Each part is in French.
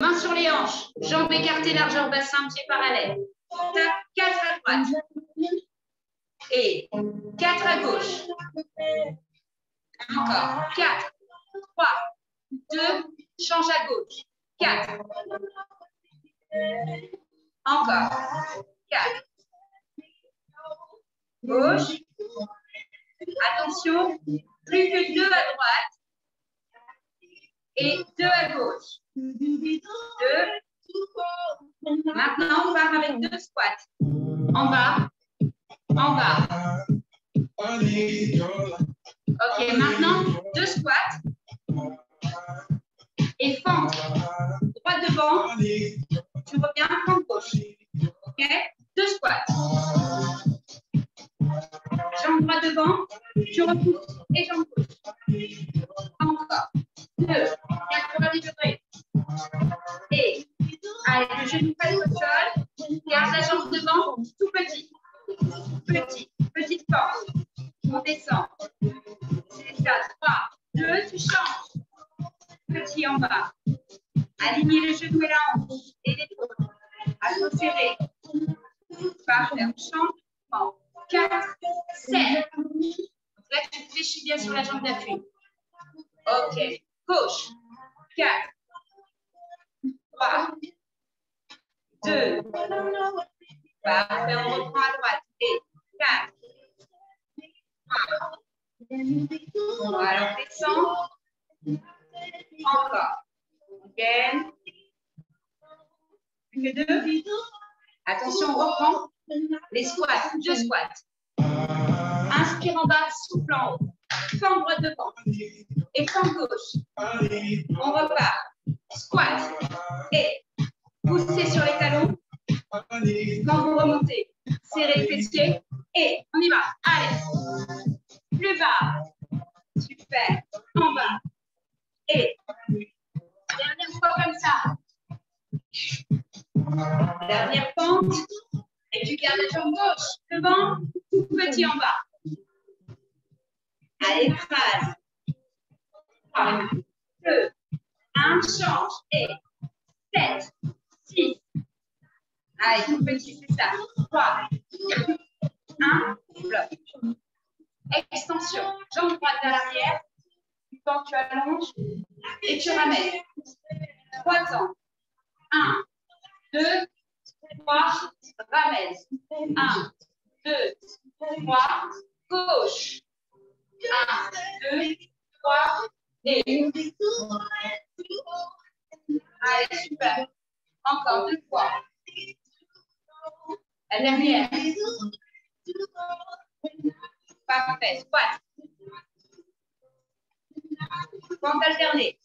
Main sur les hanches, jambes écartées, largeur bassin, pieds parallèles. Tape 4 à droite. Et 4 à gauche. Encore. 4, 3, 2, change à gauche. 4. Encore. 4. Gauche. Attention, plus que 2 à droite. Et 2 à gauche. 2. Maintenant, on part avec 2 squats. En bas. En bas. Ok, maintenant, 2 squats. Et fente. Droite devant. Tu reviens, fente gauche. Ok, 2 squats. Jambe droite devant. Tu repousses. Et jambe gauche. Encore. 2. 90 degrés. Et allez, le genou passe au sol. Garde la jambe devant. Tout petit. Petit. Petite force. On descend. C'est ça. 3, 2, tu changes. Petit en bas. Alignez le genou et la hanche. Et l'épaule. Abdos serrés. Parfait. On change. 4, 7. Donc là, tu fléchis bien sur la jambe d'appui. Ok. Gauche. 4. 3. 2. Parfait. On reprend à droite. Et 4. 3. Alors, descend. Encore. Again. Plus que 2. Attention, on reprend. Les squats. 2 squats. Inspire en bas, souffle en haut. Fente droite devant. Et fente gauche. On repart. Squat. Et poussez sur les talons. Quand vous remontez, serrez les fessiers. Et on y va. Allez. Plus bas. Super. En bas. Et dernière fois comme ça. Dernière pente. Et tu gardes la jambe gauche. Devant. Tout petit en bas. Allez, phrase. 3, 2, 1, change. Et 7, 6. Allez, tout petit, c'est ça. 3, 2, 1, bloc. Extension. Jambe droite vers l'arrière. Tu allonges et tu ramènes. 3 temps. 1, 2, 3, ramène. 1, 2, 3, gauche. 1, 2, 3, et. Allez, super. Encore 2 fois. La dernière. Parfait. Squat. Pente alternée.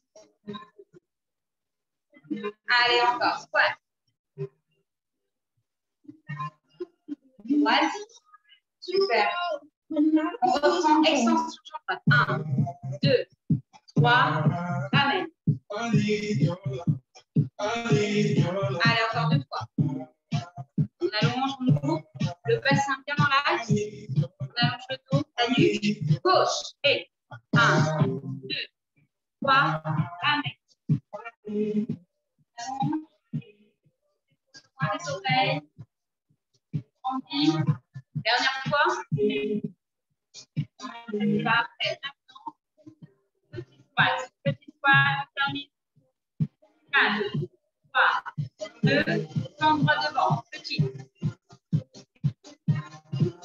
Allez, encore. Squat. Droite. Super. On reprend extension sur droite. 1, 2, 3. Ramène. Allez, encore 2 fois. On allonge, on coupe. Le bassin bien dans l'axe. On allonge le dos, la nuque. Gauche. Et 1, 2, 3. Ramène. Les oreilles. On dit. Dernière fois. Parfait. Petit squat. Termine. 4, 3, 2. Temps droit devant. Petit.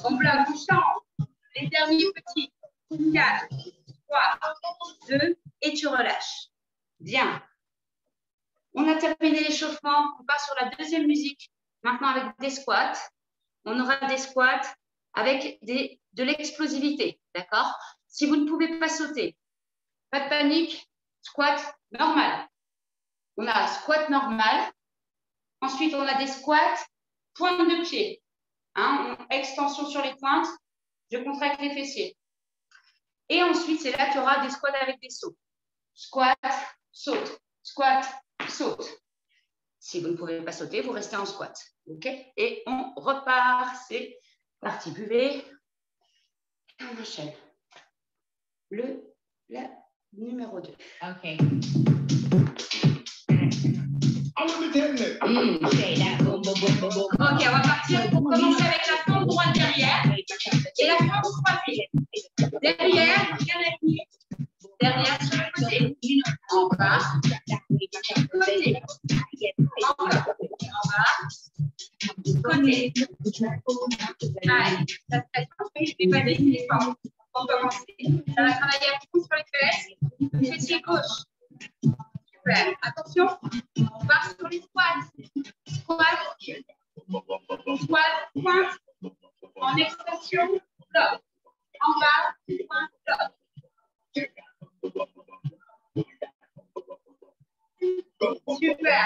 On bloque, on change. Les derniers petits. 4, 3, 2. Et tu relâches. Bien. On a terminé l'échauffement. On part sur la deuxième musique. Maintenant avec des squats. On aura des squats avec de l'explosivité. D'accord? Si vous ne pouvez pas sauter, pas de panique. Squat normal. On a squat normal. Ensuite, on a des squats pointe de pied. Hein, extension sur les pointes. Je contracte les fessiers. Et ensuite, c'est là qu'il y aura des squats avec des sauts. Squat, saute. Squat, saute. Si vous ne pouvez pas sauter, vous restez en squat. OK? Et on repart. C'est parti. Buvez. Et on enchaîne. La numéro 2. OK. Ok, on va partir pour commencer avec la forme droite derrière et la forme croisée. Derrière, bien appuyé. Derrière sur le côté. En bas. Côté. En bas. En bas. Côté. Allez, ça se passe parfait. Je vais pas dessiner fort. On va commencer. Ça va travailler à fond sur les fesses. Fessier gauche. Super. Attention. On part sur les squats. Squat. Squat. Pointe. En extension. Bloc. En bas. Pointe. Bloc. Super.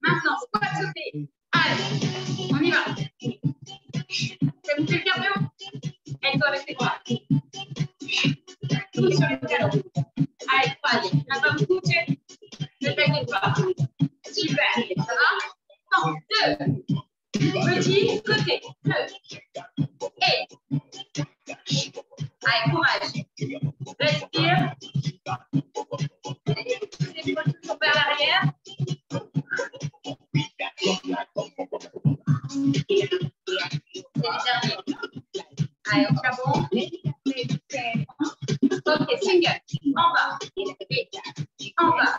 Maintenant, squat sauté. Allez, on y va. Ça vous fait le cardio? Aide-toi avec les bras. Tout sur les talons. Allez, croisez. On va bouger. Le bec des bras. Super. Ça va? 1, 2. Petit côté. 2. Et. Allez, courage. Respire. Les épaules toujours vers l'arrière. C'est le dernier. Allez, on tient bon. Ok, single. En bas. Et en bas.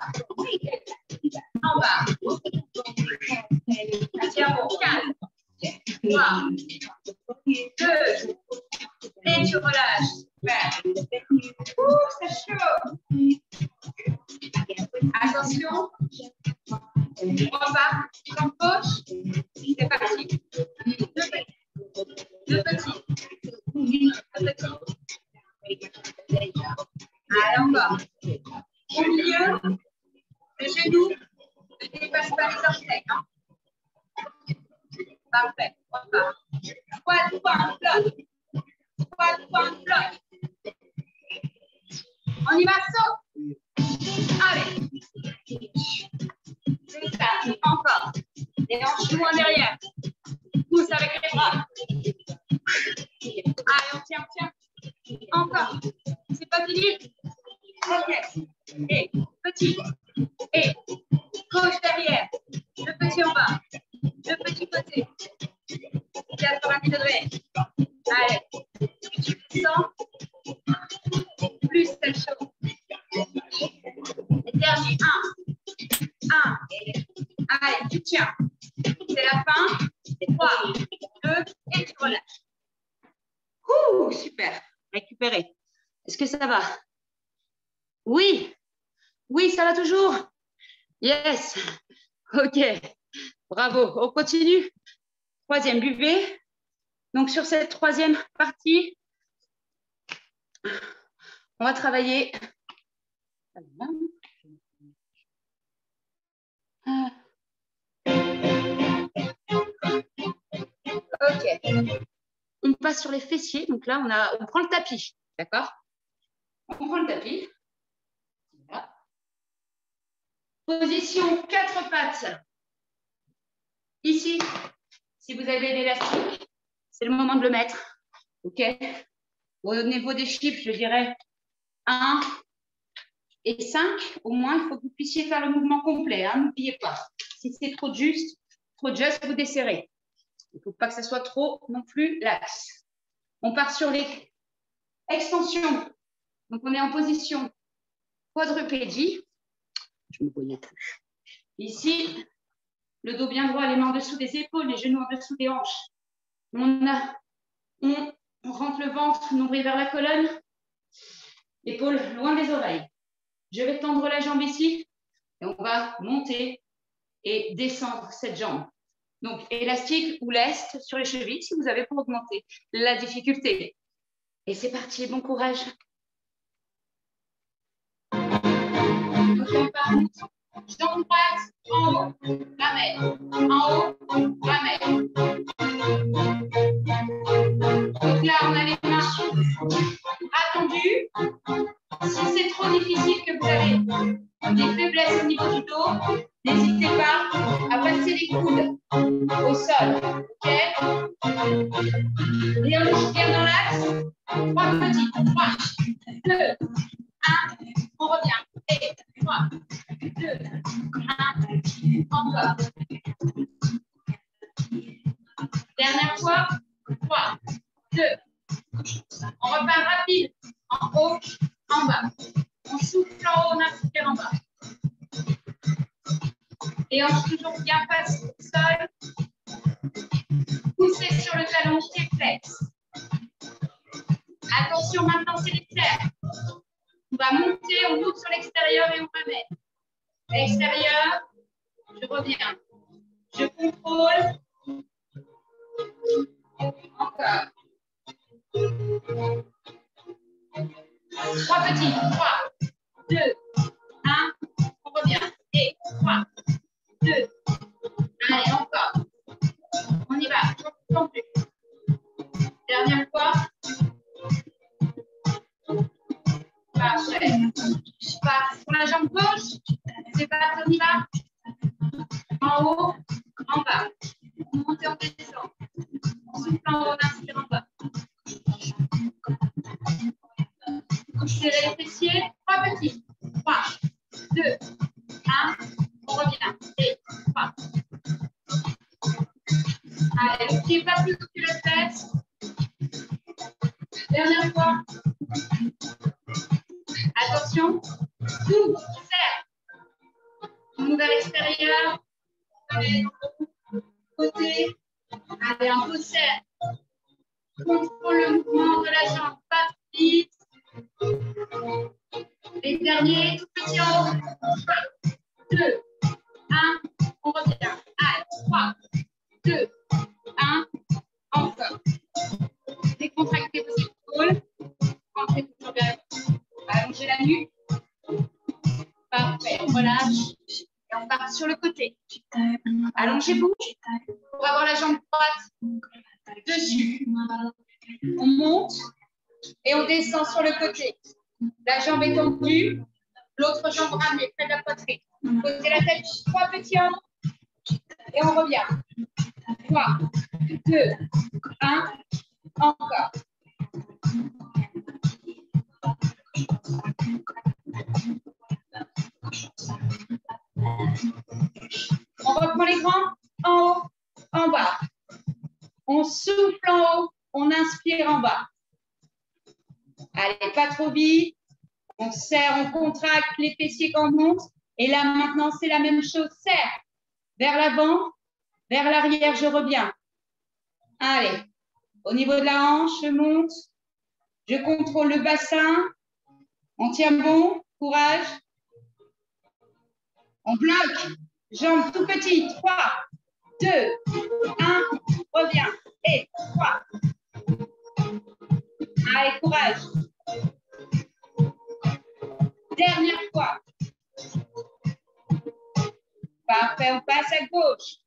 En bas. Tiens bon. 4. 3. 2. Et tu relâches. Super. Ouh, c'est chaud. Attention. On repart. Jambe gauche. C'est parti. Deux petits. Allez, encore. Au milieu, le genou ne dépasse pas les orteils. Hein? Parfait. On repart. Squat, point, bloc. Squat, point, bloc. On y va, saut. Allez. C'est ça. Encore. Les hanches loin derrière. Pousse avec les bras. Allez, on tient. Encore. C'est pas fini. Ok. Et petit. Et gauche derrière. Le petit en bas. Le petit côté. 90 degrés. Allez. Plus tu descends, plus c'est chaud. Et dernier. 1. Allez, tu tiens. C'est la fin. 3, 2, et tu relâches. Ouh, super. Récupérez. Est-ce que ça va? Oui. Oui, ça va toujours. Yes. OK. Bravo. On continue. Troisième, buvez. Donc, sur cette troisième partie, on va travailler. OK. On passe sur les fessiers. Donc là, on prend le tapis. D'accord? On prend le tapis. Voilà. Position 4 pattes. Ici, si vous avez l'élastique, c'est le moment de le mettre. OK? Au niveau des chiffres, je dirais 1 et 5. Au moins, il faut que vous puissiez faire le mouvement complet. Hein? N'oubliez pas. Si c'est trop juste, vous desserrez. Il ne faut pas que ça soit trop non plus lax. On part sur les extensions. Donc, on est en position quadrupédie. Je ne me voyais plus. Ici, le dos bien droit, les mains en dessous des épaules, les genoux en dessous des hanches. On rentre le ventre, nombril vers la colonne, épaules loin des oreilles. Je vais tendre la jambe ici et on va monter et descendre cette jambe. Donc, élastique ou leste sur les chevilles si vous avez pour augmenter la difficulté. Et c'est parti, bon courage. Donc, on part. Jambe droite, en haut, ramène. En haut, ramène. Donc là, on a les mains attendues. Si c'est trop difficile, que vous avez des faiblesses au niveau du dos, n'hésitez pas à passer les coudes au sol. OK? Les hanches bien dans l'axe. 3 petits. 3, 2, 1. On revient. Et 3, 2, 1. Encore. Dernière fois. 3, 2. On repart rapide. En haut, en bas. On souffle en haut, on inspire en bas. Et on toujours bien face au sol. Poussez sur le talon, pied flex. Attention, maintenant, c'est l'extérieur. On va monter, on monte sur l'extérieur et on ramène. Extérieur, je reviens. Je contrôle. Encore. 3 petits. 3, 2, 1. On revient. Et 3, 2. Allez, encore. On y va. Non plus. Dernière fois. Parfait. Pour la jambe gauche, c'est pas on y va. En haut, en bas. On monte et on descend. On souffle en haut, on inspire en bas. Serrez les fessiers. 3 petits. 3, 2, 1. On revient. Et 3. Allez, le pied pas plus que le fesse. Dernière fois. Attention. Tout, serre. On ouvre à l'extérieur. Allez, côté. Allez, un peu serre. Contrôle le mouvement de la jambe. Pas trop vite. Les derniers, tout petits en haut. 3, 2, 1. On revient. Allez, 3, 2, 1. Encore. Décontractez vos épaules. Rentrez toujours bien. Allongez la nuque. Parfait. On relâche. Et on part sur le côté. Allongez-vous pour avoir la jambe droite dessus. On monte et on descend sur le côté. La jambe est tendue. L'autre jambe ramenée près de la poitrine. Posez la tête. 3 petits en haut. Et on revient. 3, 2, 1. Encore. On reprend les grands en haut, en bas. On souffle en haut, on inspire en bas. Allez, pas trop vite. On serre, on contracte les fessiers quand on monte. Et là, maintenant, c'est la même chose. Serre vers l'avant, vers l'arrière, je reviens. Allez, au niveau de la hanche, je monte. Je contrôle le bassin. On tient bon, courage. On bloque. Jambes tout petites. 3, 2, 1. Reviens. Et 3. Allez, courage. Dernière fois. Parfait, on passe à gauche.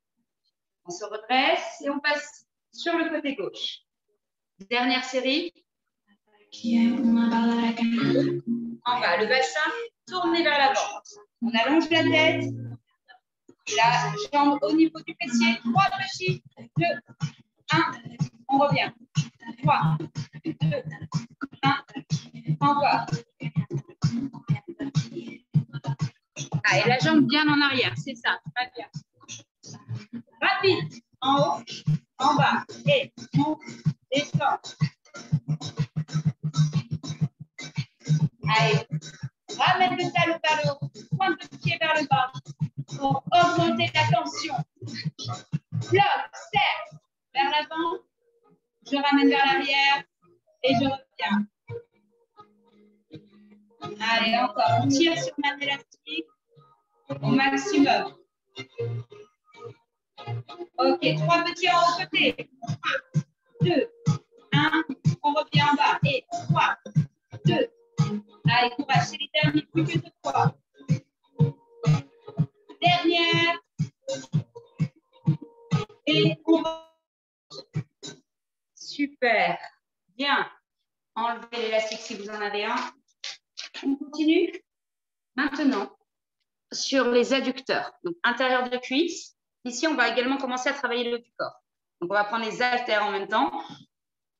On se redresse et on passe sur le côté gauche. Dernière série. En bas, le bassin tourné vers l'avant. On allonge la tête. La jambe au niveau du fessier. 3 petits. 2, 1. On revient. 3, 2, 1. Encore. Ah, et la jambe bien en arrière, c'est ça. Très bien. Rapide. En haut, en bas. Et monte, descend. Allez. Ramène le talon vers le haut. Pointe le pied vers le bas. Pour augmenter la tension. Bloc, serre vers l'avant. Je ramène vers l'arrière. Et je reviens. Allez, encore. On tire sur ma élastique au maximum. Ok, 3 petits en haut côté. 3, 2, 1. On revient en bas. Et 3, 2. Allez, courage. C'est les derniers. Plus que 2 fois. Dernière. Et on va. Super. Bien. Enlevez l'élastique si vous en avez un. On continue. Maintenant, sur les adducteurs, donc intérieur de cuisse. Ici, on va également commencer à travailler le haut du corps. Donc, on va prendre les haltères en même temps.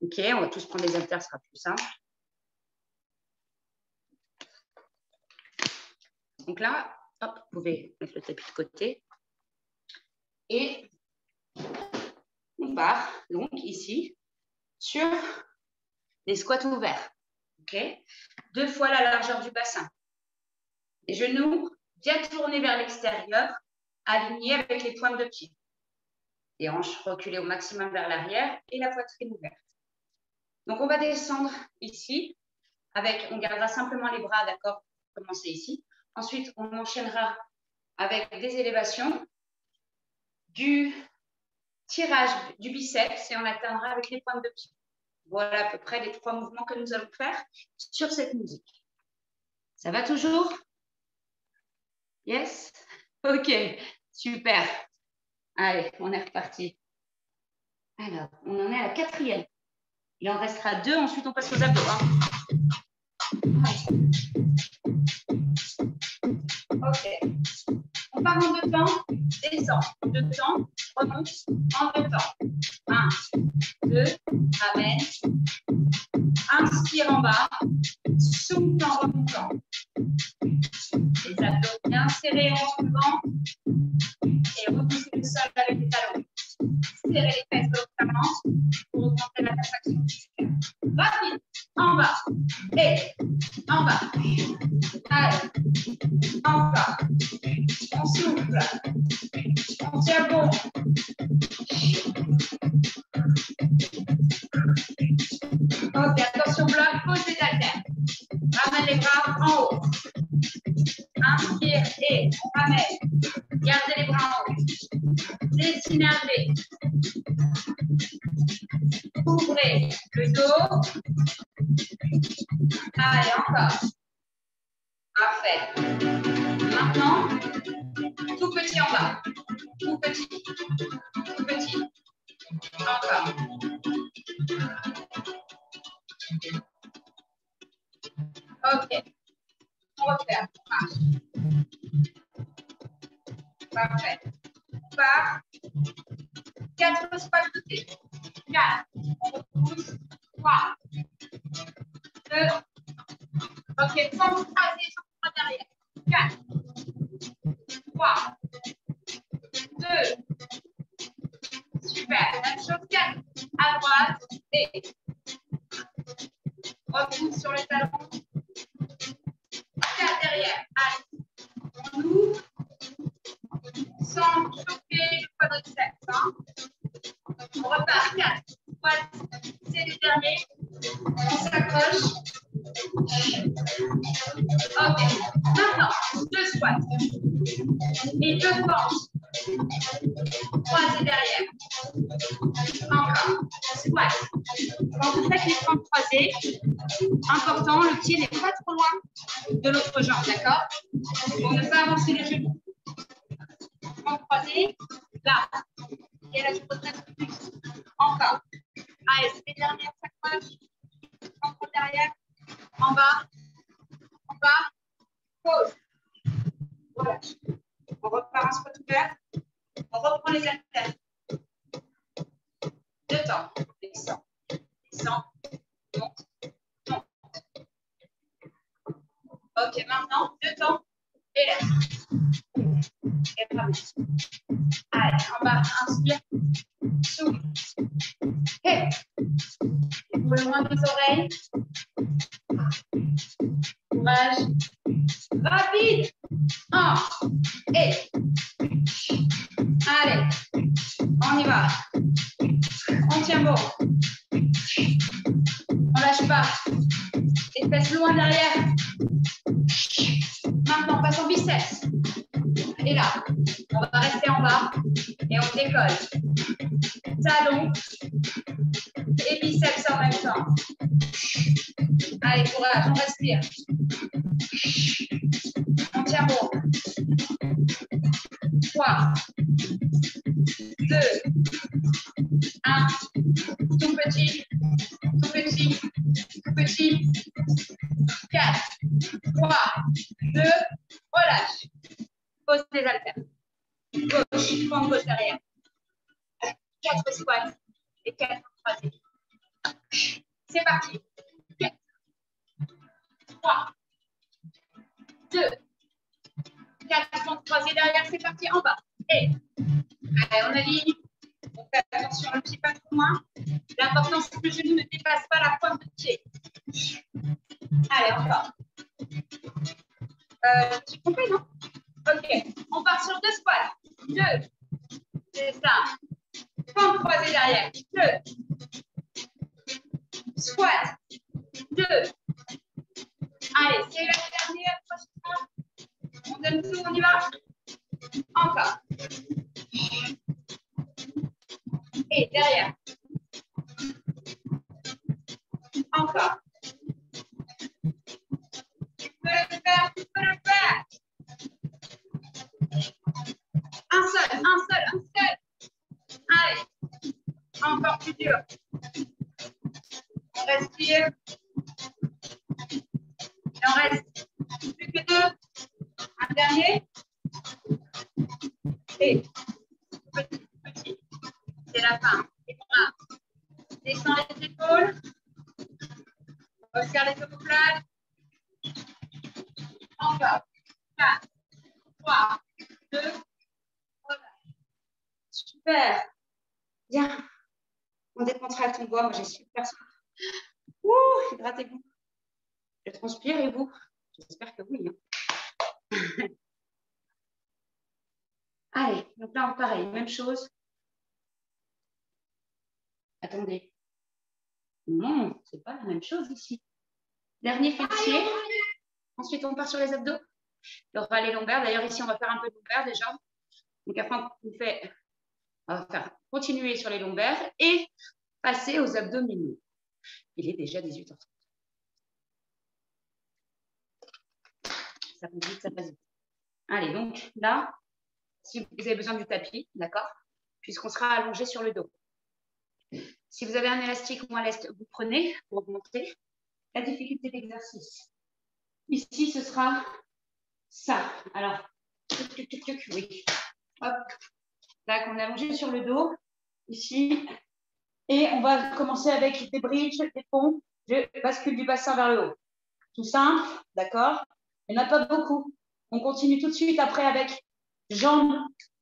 OK, on va tous prendre les haltères, ce sera plus simple. Donc là, hop, vous pouvez mettre le tapis de côté. Et on part donc ici sur les squats ouverts. Okay. 2 fois la largeur du bassin. Les genoux bien tournés vers l'extérieur, alignés avec les pointes de pied. Les hanches reculées au maximum vers l'arrière et la poitrine ouverte. Donc, on va descendre ici. On gardera simplement les bras, d'accord, pour commencer ici. Ensuite, on enchaînera avec des élévations, du tirage du biceps et on atteindra avec les pointes de pied. Voilà à peu près les 3 mouvements que nous allons faire sur cette musique. Ça va toujours? Yes? Ok, super. Allez, on est reparti. Alors, on en est à la 4e. Il en restera 2, ensuite on passe aux abdos. Ok. On part en 2 temps, descend, 2 temps, remonte, en 2 temps. 1, 2, ramène. Inspire en bas, souffle en remontant. Les abdos bien serrés en soulevant et repousser le sol avec les talons. Serrer les fesses volontairement pour augmenter la contraction musculaire. Rapide, en bas et en bas. Allez, encore. On souffle. On tient bon. Ok, attention bloc, pose les haltères. Ramène les bras en haut. Inspire et on ramène. Gardez les bras en haut. Dessinez. Ouvrez le dos. Allez, encore. Parfait. Maintenant, tout petit en bas. Tout petit. Tout petit. Encore. Ok. On refait. Marche. Parfait. On part. 4 squats côté. 4. On repousse. 3. 2. Ok. Sans vous croiser, sans vous derrière. 4. 3. 2. Super. Même chose. 4. À droite. Et repousse sur les talons. 4 derrière. Allez. On ouvre. Sans choquer le quadriceps. Hein. On repart. 4. Squats. C'est les derniers. On s'accroche. Ok. Maintenant, 2 squats. Et 2 penches. Croisés derrière. Encore. Squat. Quand vous faites les jambes croisées, important, le pied n'est pas trop loin de l'autre jambe, d'accord? Pour ne pas avancer les genoux. Jambes croisées, là. Et là, je pose un peu plus. Encore. Allez, c'est les dernières, s'accroche. Encore derrière. En bas. En bas. Pause. Voilà. On repart en squat ouvert. On reprend les haltères. 2 temps. Descend. Descend. Monte. Monte. Ok, maintenant, 2 temps. Et là. Et ramène. Allez, en bas, inspire. Souffle. Et. Pour le loin des oreilles. Courage. Rapide. 1. Et. Allez. On y va. On tient bon. On lâche pas. Les fesses loin derrière. Maintenant, on passe au biceps. Et là, on va rester en bas et on décolle. Talons et biceps en même temps. Allez, courage, on respire. On tient bon. 3, 2, 1. Tout petit, tout petit, tout petit. 4, 3, 2, relâche. Pose les haltères. Gauche, pompe gauche derrière. 4 squats et 4 croisés. C'est parti. 4, 3, 2, 4 pompes croisées derrière. C'est parti en bas. Et allez, on aligne. On fait attention, le pied pas trop loin. L'important, c'est que le genou ne dépasse pas la pointe de pied. Allez, encore. Tu compris, non? Ok. On part sur 2 squats. 2. C'est ça. Fente croisée derrière. 2. Squat. 2. Allez, c'est la dernière. On donne tout, on y va. Encore. Et derrière. Encore. Tu peux le faire, tu peux le faire. Un seul. Allez. Encore plus dur. On respire. Il en reste plus que 2. Un dernier. Et petit. C'est la fin. Les bras. Descends les épaules. Resserre les omoplates. Encore. 4, 3, 2. Voilà. Super. Bien. On décontracte, on voit. Moi, j'ai super soif. Ouh, hydratez-vous. Je transpire et vous? J'espère que oui. Hein. Allez, donc là, pareil, même chose. Attendez. Non, c'est pas la même chose ici. Dernier fessier. Ensuite, on part sur les abdos. Il y aura les lombaires. D'ailleurs, ici, on va faire un peu de lombaires déjà. Donc, après, on va faire continuer sur les lombaires et passer aux abdominaux. Il est déjà 18h30. Ça passe vite, ça passe vite. Allez, donc là, si vous avez besoin du tapis, d'accord, puisqu'on sera allongé sur le dos. Si vous avez un élastique ou un lest, vous prenez pour augmenter la difficulté d'exercice. Ici, ce sera ça. Alors, oui. Hop. Là, on est allongé sur le dos, ici. Et on va commencer avec des bridges, des ponts. Je bascule du bassin vers le haut. Tout simple, d'accord? Il n'y en a pas beaucoup. On continue tout de suite après avec jambes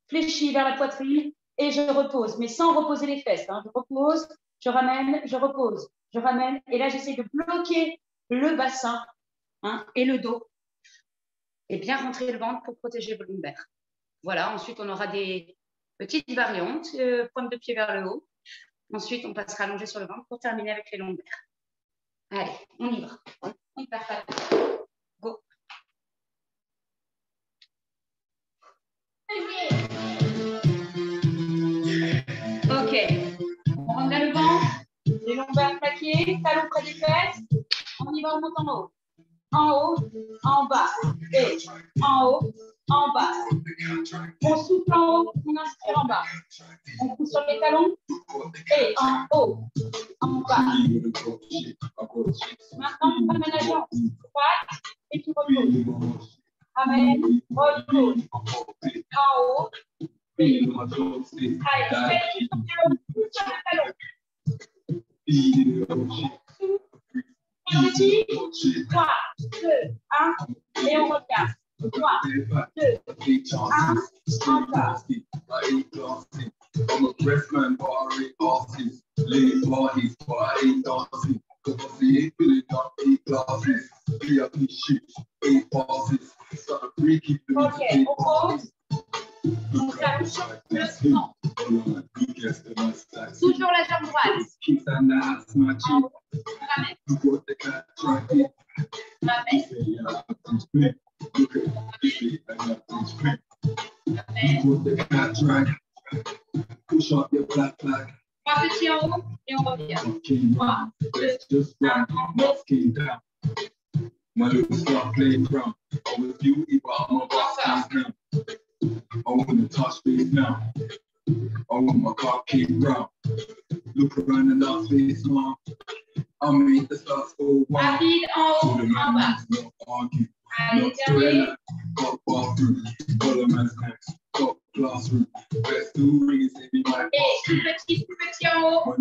fléchies vers la poitrine et je repose, mais sans reposer les fesses. Hein. Je repose, je ramène, je repose, je ramène. Et là, j'essaie de bloquer le bassin et le dos et bien rentrer le ventre pour protéger le lombaire. Voilà, ensuite, on aura des petites variantes, pointe de pied vers le haut. Ensuite, on passera allongé sur le ventre pour terminer avec les lombaires. Allez, on y va. On perd pas de temps. Go. Ok. On rentre dans le ventre. Les lombaires plaqués, talons près des fesses. On y va, on monte en haut. En haut, en bas. Et en haut, en bas. On souffle en haut, on inspire en bas. On pousse sur les talons. Et en haut, en bas. Maintenant, tu ramènes la jambe droite et tu reposes. Ramène, repose. En haut. Et. Allez, fais ton talon, pousse sur le talon. 3, 2, 1, et on regarde. 3, 2, 1, encore. I'm a breast man, but I ain't dancing. Late parties, but I ain't dancing. Cause I see it filling up 8 glasses. VIP shit, 8 passes. Start a freaky thing. Ok, on pose. On s'allonge le sang. Toujours la jambe droite. En haut. Ramène. Ramène. Push up your black flag. 3 petits en haut et on revient. 3, 2, 1, down. My little start playing around. I was beauty, but I'm about to now. I want to touch base now. I want my car came round. Look around the last face, mom. I made the stars go wild. Rapide en haut, en bas. Allez, dernier. Got bathroom, got a man's next, got classroom. Best do rings if you like. Et plus petit en haut.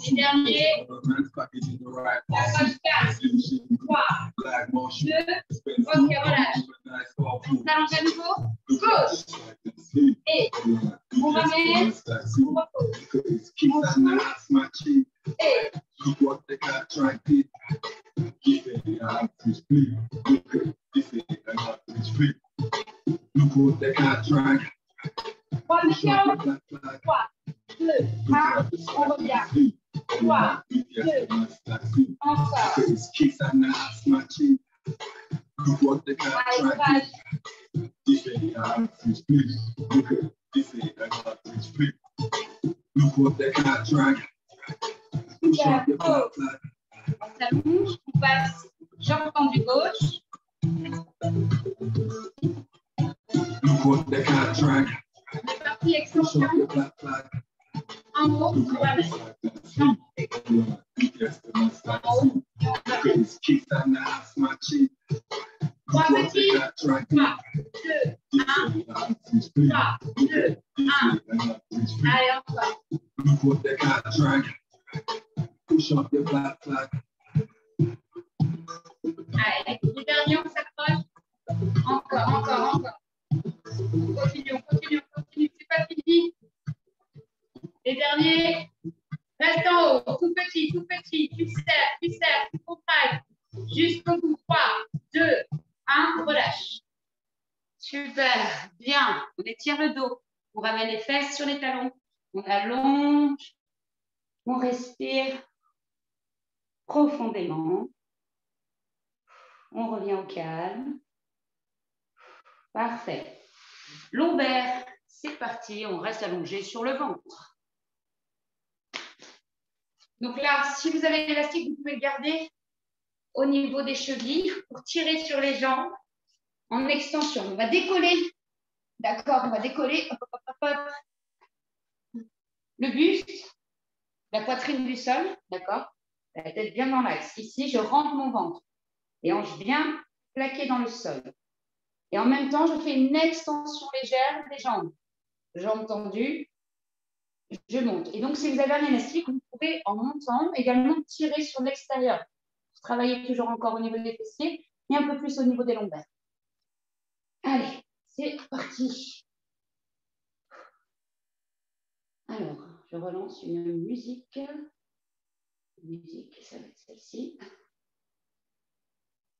Et dernier. La page 4. 3, 2. Ok, relâche. On s'allonge à nouveau. Gauche. Et on ramène, on repose. On souffle. Et trois mission. 3, 2, 1, on revient. 3, 2, encore. Allez, courage. Super. Oh. On s'allonge, on passe jambe tendue gauche. On est parti, extension. En haut, on va mettre. En haut, on va mettre. 3 petits. 3, 2, 1. 3, 2, 1. Allez, encore. Allez, les derniers, on s'accroche. Encore. On continue. C'est pas fini. Les derniers, reste en haut. Tout petit. Tu serres, tu contractes. Jusqu'au bout. 3, 2, 1, relâche. Super, bien. On étire le dos. On ramène les fesses sur les talons. On allonge. On respire profondément. On revient au calme. Parfait. Lombaire, c'est parti. On reste allongé sur le ventre. Donc là, si vous avez l'élastique, vous pouvez le garder au niveau des chevilles pour tirer sur les jambes en extension. On va décoller. D'accord, on va décoller. Hop, hop, hop, hop. Le buste, la poitrine du sol. D'accord. La tête bien dans l'axe. Ici, je rentre mon ventre. Les hanches bien plaquées dans le sol. Et en même temps, je fais une extension légère des jambes. Jambes tendues, je monte. Et donc, si vous avez un élastique, vous pouvez, en montant, également tirer sur l'extérieur. Vous travaillez toujours encore au niveau des fessiers, mais un peu plus au niveau des lombaires. Allez, c'est parti. Alors, je relance une musique. Musique, ça va être celle-ci.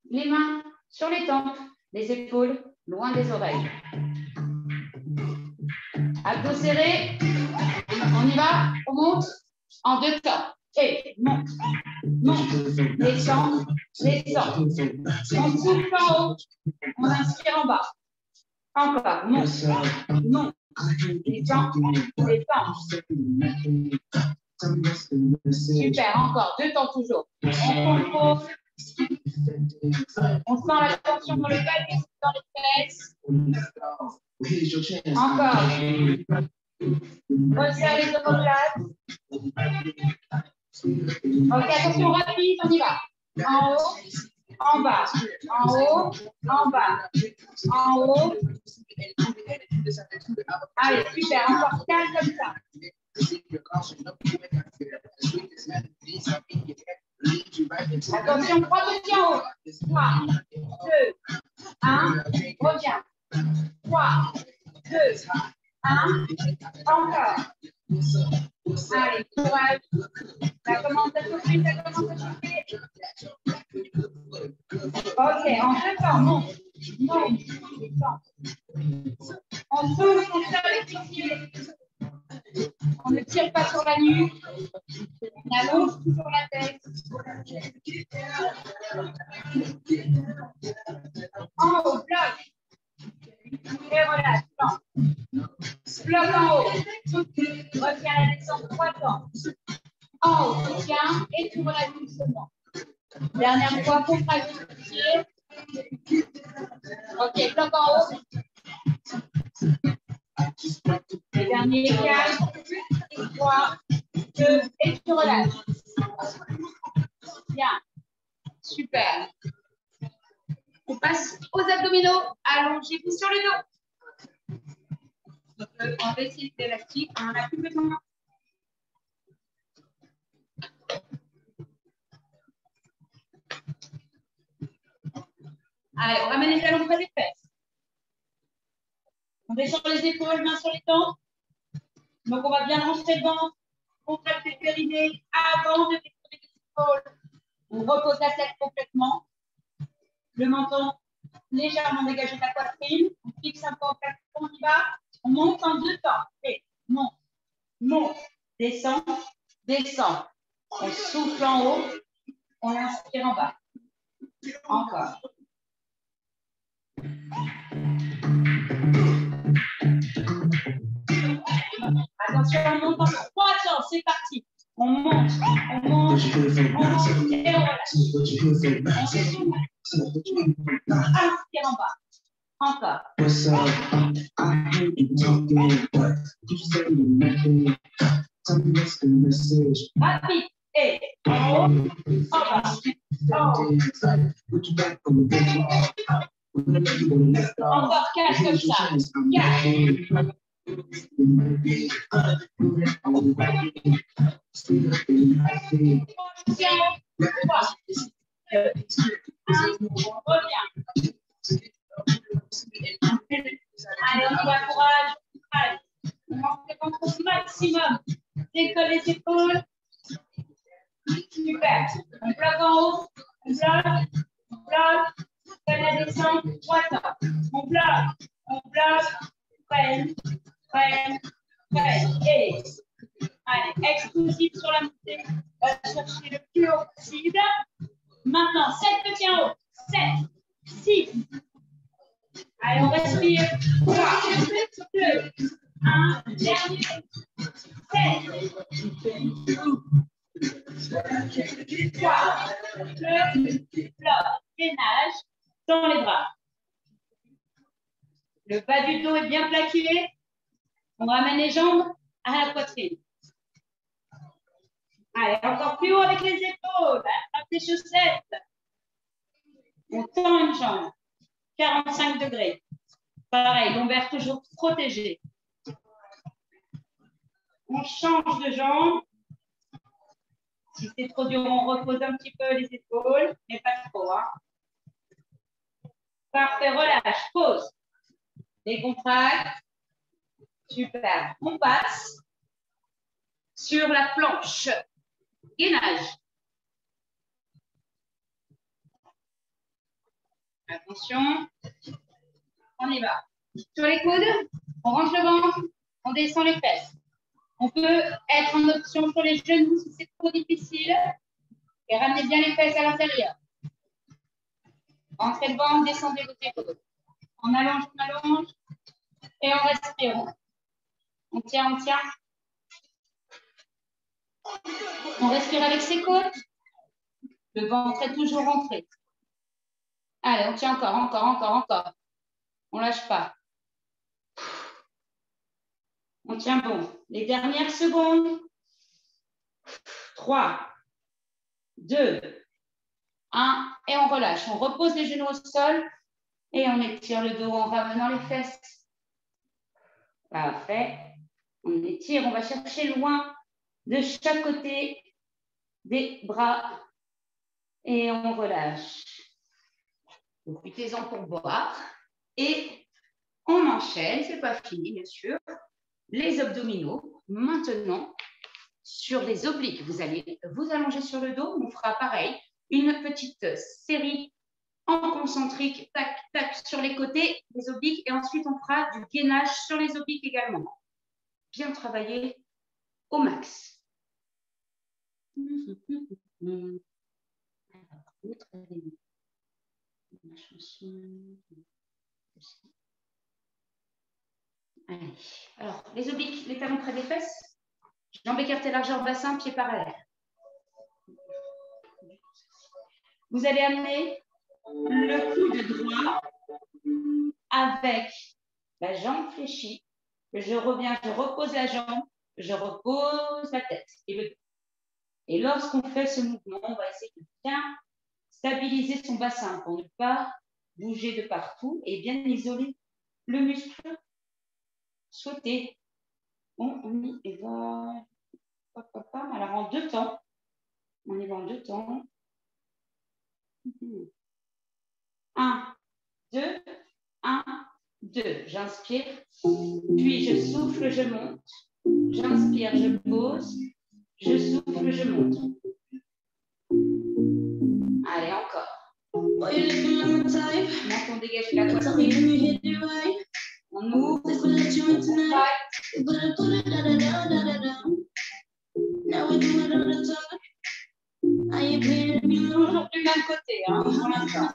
Les mains sur les tempes, les épaules loin des oreilles. Abdos serrés. On y va, on monte en 2 temps. Et monte, descend. On souffle en haut, on inspire en bas. Encore, monte, descend. Super, encore, 2 temps toujours. On contrôle. On sent la tension dans le pelvis, dans les fesses. Encore. Resserre les omoplates. Ok, attention, rapide, on y va. En haut, en bas. En haut, en bas. En haut. Allez, super, encore 15 comme ça. Attention, 3 petits en haut. 3, 2, 1, reviens. 3, 2, 1, encore. Allez, courage. Ça commence à chauffer, Ok, en 2 temps, monte. On souffle, on serre les fessiers. On ne tire pas sur la nuque. On allonge toujours la tête. En haut, bloc. Et relâche. Bloc en haut. Reviens à la descente 3 temps. En haut, tu tiens et tu relâches doucement. Dernière fois, contracte le pied. Ok, bloc en haut. Les derniers calmes. 3, 2, et tu relâches. Bien. Super. On passe aux abdominaux. Allongez-vous sur le dos. On va essayer l'élastique. On en a plus besoin. Allez, on ramène les talons près des fesses. On descend les épaules, mains sur les tempes. Donc, on va bien rentrer le ventre, contracter le périnée avant de décoller les épaules. On repose la tête complètement. Le menton légèrement dégagé de la poitrine. On fixe un peu au plafond, on y va. On monte en 2 temps. Et monte, monte, descend, descend. On souffle en haut. On inspire en bas. Encore. Attention, on monte en 3 temps. C'est parti. On monte, on monte, on monte et on relâche. On souffle. Inspire en bas. Encore. Rapide. Et en haut, en bas. Encore 4 comme ça. 4. Reviens. Allez, on y va, courage. Allez. On monte le ventre au maximum. Décolle les épaules. Super. On bloque en haut. On bloque. On bloque. Fais la descente. 3 temps. On bloque. On bloque. Freine. Freine. Freine. Et allez, explosif sur la montée. On va chercher le plus haut possible. Maintenant, 7 petits en haut. 7, 6. Allez, on respire. 3, 2, 1. Dernier. 7. 3, 2, bloc, gainage dans les bras. Le bas du dos est bien plaqué. On ramène les jambes à la poitrine. Allez, encore plus haut avec les épaules. Attrape tes chaussettes. On tend une jambe. 45 degrés. Pareil, lombaire toujours protégée. On change de jambe. Si c'est trop dur, on repose un petit peu les épaules, mais pas trop. Hein. Parfait, relâche, pause. Décontracte. Super. On passe sur la planche. Gainage. Attention. On y va. Sur les coudes, on range le ventre, on descend les fesses. On peut être en option sur les genoux si c'est trop difficile. Et ramenez bien les fesses à l'intérieur. Rentrez le ventre, descendez vos épaules. On allonge. Et on respire. On tient. On respire avec ses côtes. Le ventre est toujours rentré. Allez, on tient encore. On ne lâche pas. On tient bon. Les dernières secondes. 3, 2, 1. Et on relâche. On repose les genoux au sol. Et on étire le dos en ramenant les fesses. Parfait. On étire. On va chercher loin de chaque côté des bras. Et on relâche. Profitez-en pour boire. Et on enchaîne. Ce n'est pas fini, bien sûr. Les abdominaux. Maintenant, sur les obliques, vous allez vous allonger sur le dos. On fera pareil. Une petite série en concentrique, tac, tac, sur les côtés, les obliques. Et ensuite, on fera du gainage sur les obliques également. Bien travailler au max. Allez. Alors, les obliques, les talons près des fesses. Jambes écartées largeur bassin, pieds parallèles. Vous allez amener le coude droit avec la jambe fléchie. Je reviens, je repose la jambe, je repose la tête et le dos. Et lorsqu'on fait ce mouvement, on va essayer de bien stabiliser son bassin pour ne pas bouger de partout et bien isoler le muscle souhaité. Bon, on y va. Alors en 2 temps. On y va en 2 temps. 1, 2, 1, 2. J'inspire, puis je souffle, je monte. J'inspire, je pose, je souffle, je monte. Allez, encore. Maintenant qu'on dégage la poitrine, on ouvre, on toujours du même côté, hein, pour l'instant.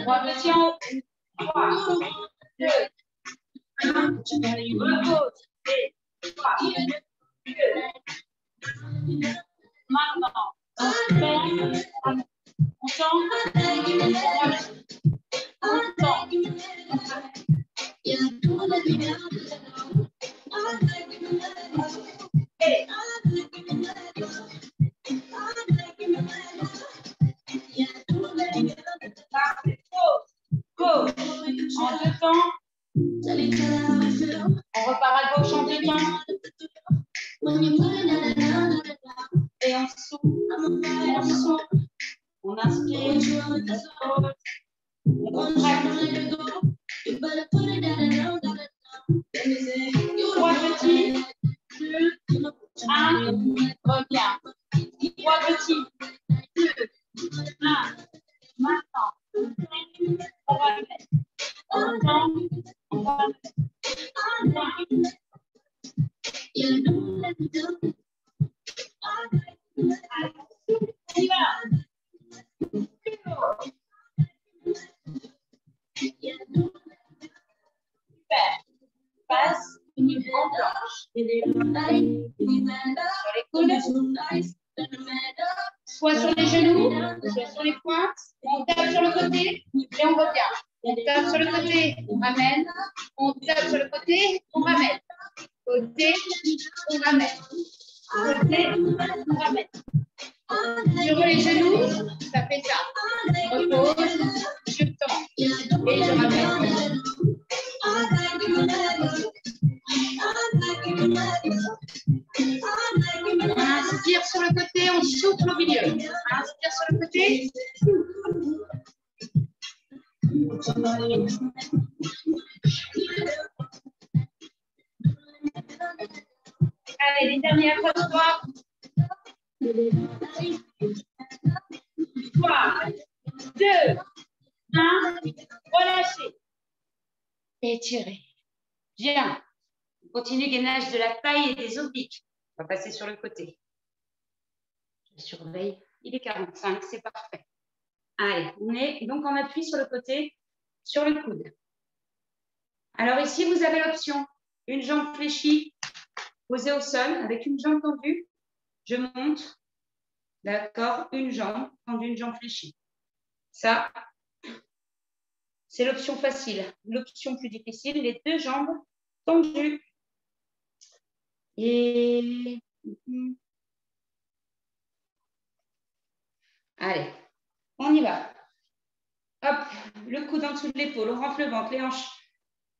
3 petits en haut. 3, 2, 1, repose. Et 3, 2. Maintenant, on change, on Gauche, en 2 temps. On repart à gauche en 2 temps. Et on souffle. On inspire. On contracte. 3 petits. 2, 1. Reviens. 3 petits. 2, 1. Maintenant. On va le mettre. On va le mettre. On y va. Super. Passe en planche. Sur les coudes. Soit sur les genoux, soit sur les pointes. On tape sur le côté et on revient. On tape sur le côté, on ramène. On tape sur le côté, on ramène. Côté, on ramène. Côté, on ramène. Sur les genoux, ça fait ça. Repose, je tends et je ramène. On inspire sur le côté, on souffle au milieu. On inspire sur le côté. Allez, les dernières fois, 3. 3, 2, 1. Relâchez. Étirez. Bien. Continue gainage de la taille et des obliques. On va passer sur le côté. Je surveille. Il est 45, c'est parfait. Allez, on est donc en appui sur le côté, sur le coude. Alors ici, vous avez l'option. Une jambe fléchie, posée au sol, avec une jambe tendue. Je monte. D'accord, une jambe tendue, une jambe fléchie. Ça, c'est l'option facile. L'option plus difficile, les 2 jambes tendues. Et... Allez, on y va. Hop, le coude en dessous de l'épaule, on rentre le ventre, les hanches.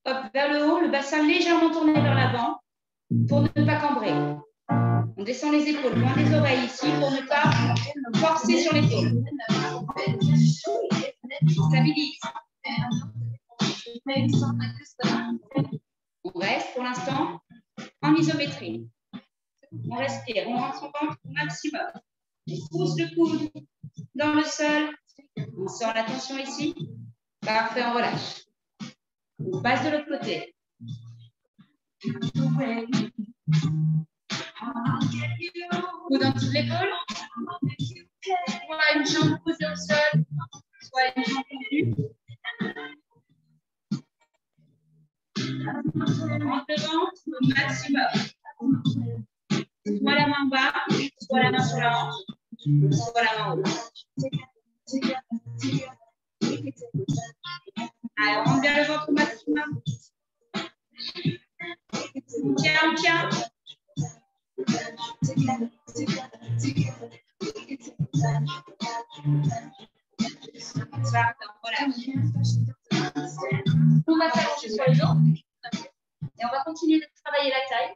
Hop, vers le haut, le bassin légèrement tourné vers l'avant pour ne pas cambrer. On descend les épaules, loin des oreilles ici pour ne pas forcer sur l'épaule. Stabilise. On reste pour l'instant en isométrie. On respire, on rentre son ventre au maximum. On pousse le coude dans le sol. On sent la tension ici. Parfait, on relâche. On passe de l'autre côté. Coude en dessous de l'épaule. Soit une jambe posée au sol, soit une jambe tendue. Rentre le ventre au maximum. Soit la main bas, soit la main sur la hanche, soit la main haute. Allez, on rentre bien le ventre au maximum. On tient. On va s'allonger sur les dos et on va continuer de travailler la taille.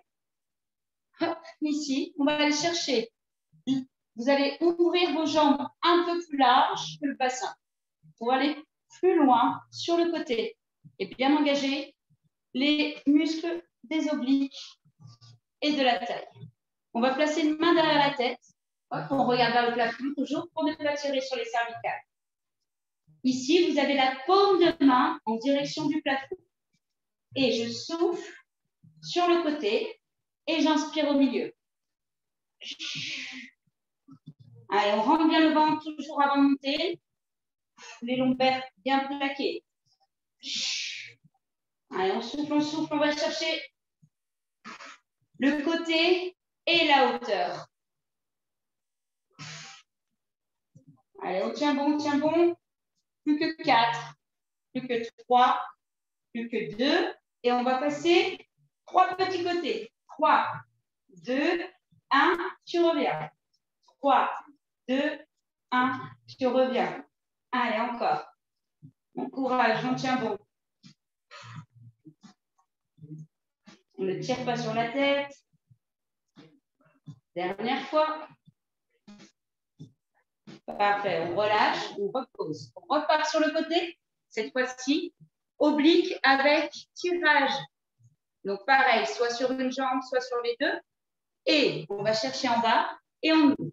Hop, ici, on va aller chercher. Vous allez ouvrir vos jambes un peu plus larges que le bassin pour aller plus loin sur le côté et bien engager les muscles des obliques et de la taille. On va placer une main derrière la tête. Hop, on regarde vers le plafond toujours pour ne pas tirer sur les cervicales. Ici, vous avez la paume de main en direction du plafond. Et je souffle sur le côté et j'inspire au milieu. Allez, on rentre bien le ventre toujours avant de monter. Les lombaires bien plaqués. Allez, on souffle, on va chercher le côté et la hauteur. Allez, on tient bon. Plus que 4, plus que 3, plus que 2. Et on va passer 3 petits côtés. 3, 2, 1, tu reviens. 3, 2, 1, tu reviens. Allez, encore. On courage, on tient bon. On ne tire pas sur la tête. Dernière fois. Parfait, on relâche, on repose. On repart sur le côté. Cette fois-ci, oblique avec tirage. Donc, pareil, soit sur une jambe, soit sur les deux. Et on va chercher en bas et on ouvre.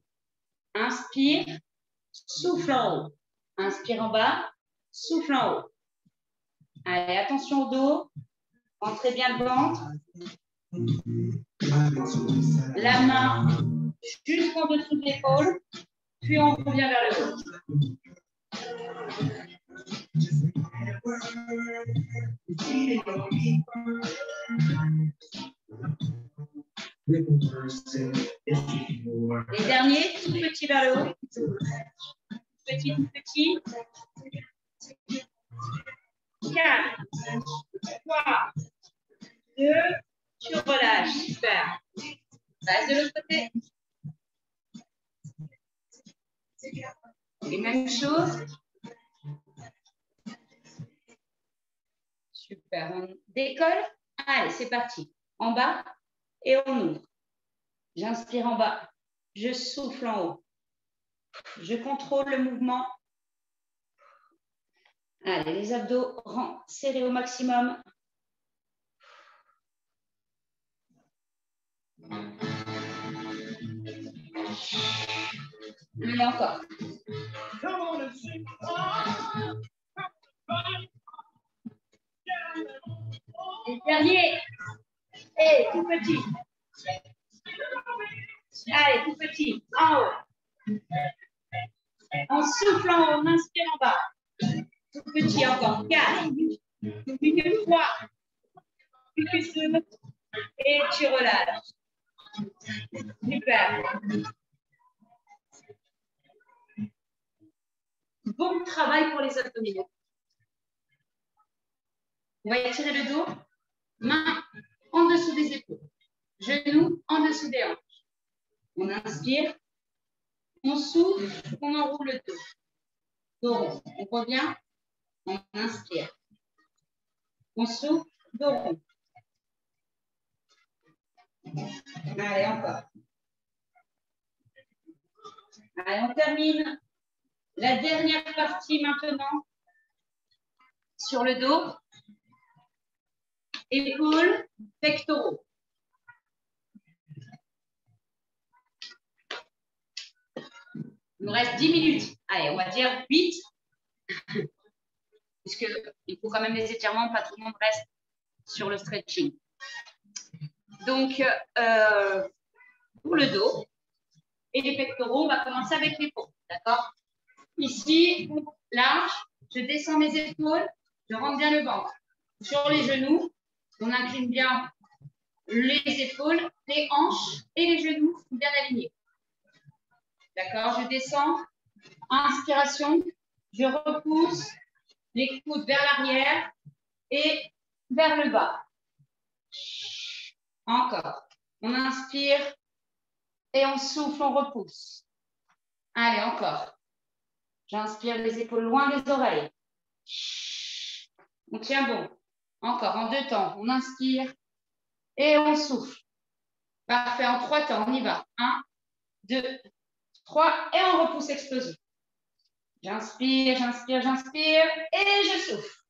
Inspire, souffle en haut. Inspire en bas, souffle en haut. Allez, attention au dos. Entrez bien le ventre. La main jusqu'en dessous de l'épaule. Puis on revient vers le haut. Les derniers, tout petit vers le haut. Petit. 4, 3, 2, tu relâches. Super. Passe de l'autre côté. Les mêmes choses. Super. On décolle. Allez, c'est parti. En bas et on ouvre. J'inspire en bas. Je souffle en haut. Je contrôle le mouvement. Allez, les abdos serrés au maximum. Et encore. Les derniers. Et tout petit. Allez, tout petit. En haut. On souffle en haut, on inspire en bas. Tout petit encore. 4. Plus que 3. Plus que 2. Et tu relâches. Super. Bon travail pour les abdominaux. On va étirer le dos. Main en dessous des épaules. Genoux en dessous des hanches. On inspire. On souffle. On enroule le dos. Dos rond. On revient. On inspire. On souffle. Dos rond. Allez, encore. Allez, on termine la dernière partie maintenant sur le dos. Épaules, pectoraux. Il nous reste 10 minutes. Allez, on va dire 8. Puisqu'il faut quand même des étirements, pas tout le monde reste sur le stretching. Donc, pour le dos et les pectoraux, on va commencer avec l'épaule. D'accord? Ici, large, je descends mes épaules, je rentre bien le ventre. Sur les genoux, on incline bien les épaules, les hanches et les genoux sont bien alignés. D'accord? Je descends. Inspiration, je repousse les coudes vers l'arrière et vers le bas. Encore. On inspire et on souffle, on repousse. Allez, encore. J'inspire les épaules loin des oreilles. On tient bon. Encore, en 2 temps. On inspire et on souffle. Parfait, en 3 temps, on y va. 1, 2, 3 et on repousse explosif. J'inspire, j'inspire, j'inspire et je souffle.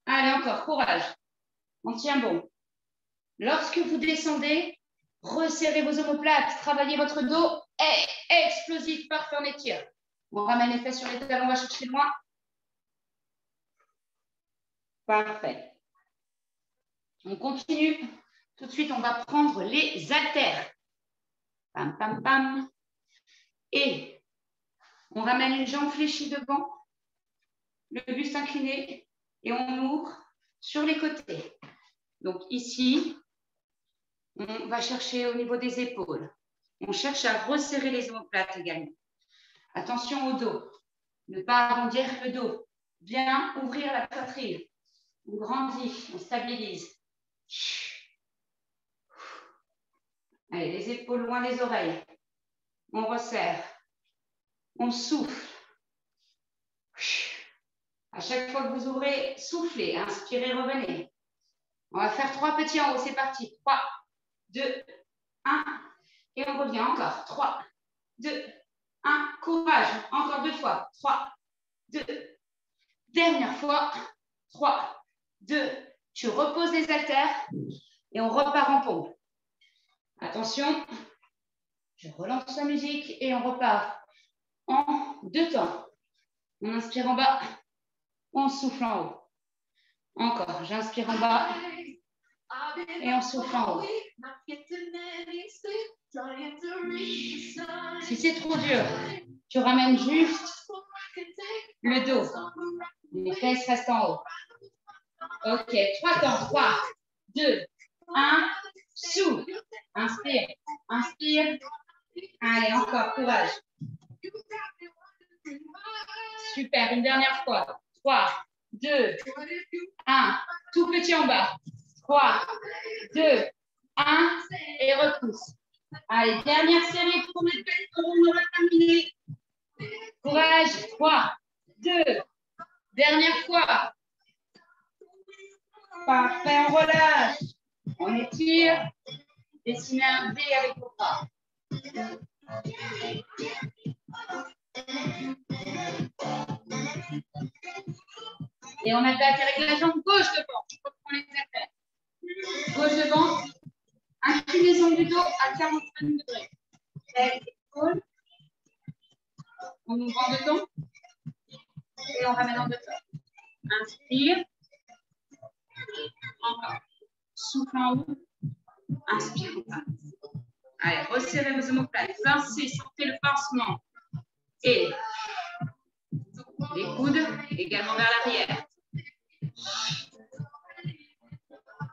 Allez, encore, courage. On tient bon. Lorsque vous descendez, resserrez vos omoplates, travaillez votre dos. Explosif, parfait, on étire. On ramène les fesses sur les talons, on va chercher loin. Parfait. On continue. Tout de suite, on va prendre les haltères. Pam, pam, pam. Et on ramène une jambe fléchie devant, le buste incliné, et on ouvre sur les côtés. Donc ici, on va chercher au niveau des épaules. On cherche à resserrer les omoplates également. Attention au dos. Ne pas arrondir le dos. Bien ouvrir la poitrine. On grandit, on stabilise. Allez, les épaules loin des oreilles. On resserre. On souffle. À chaque fois que vous ouvrez, soufflez. Inspirez, revenez. On va faire 3 petits en haut. C'est parti. 3, 2, 1. Et on revient encore. 3, 2, 1. Courage. Encore 2 fois. 3, 2. Dernière fois. 3, 2. Tu reposes les haltères et on repart en pompe. Attention. Je relance la musique et on repart en 2 temps. On inspire en bas. On souffle en haut. Encore. J'inspire en bas. Et on souffle en haut. Si c'est trop dur, tu ramènes juste le dos. Les fesses restent en haut. Ok, 3 temps. 3, 2, 1. Souffle. Inspire. Inspire. Allez, encore. Courage. Super. Une dernière fois. 3, 2, 1. Tout petit en bas. 3, 2, 1. Et repousse. Allez, dernière série pour les fesses. On va terminer. Courage. 3, 2. Dernière fois. Parfait, on relâche. On étire. Dessinez un V avec vos bras. Et on attaque avec la jambe gauche devant. Je reprends les haltères. Gauche devant. Inclinaison du dos à 45 degrés. Épaule. On ouvre en 2 temps. Et on ramène en 2 temps. Inspire. Encore. Souffle en haut. Inspire. Allez, resserrez vos omoplates. Pincez, sortez le pincement. Et les coudes également vers l'arrière.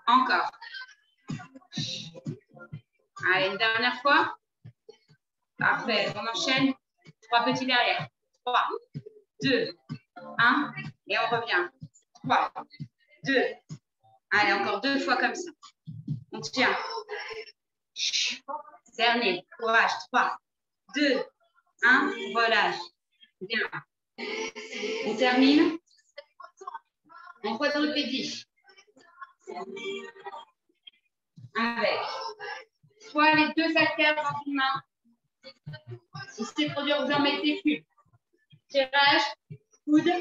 Encore. Allez, une dernière fois. Parfait. On enchaîne. 3 petits derrière. 3, 2, 1. Et on revient. 3, 2. Allez, encore 2 fois comme ça. On tient. Dernier. Courage. 3, 2, 1. Relâche. Bien. On termine en quadrupédie. Avec soit les 2 haltères dans une main. Si c'est trop dur, vous en mettez plus. Tirage, coude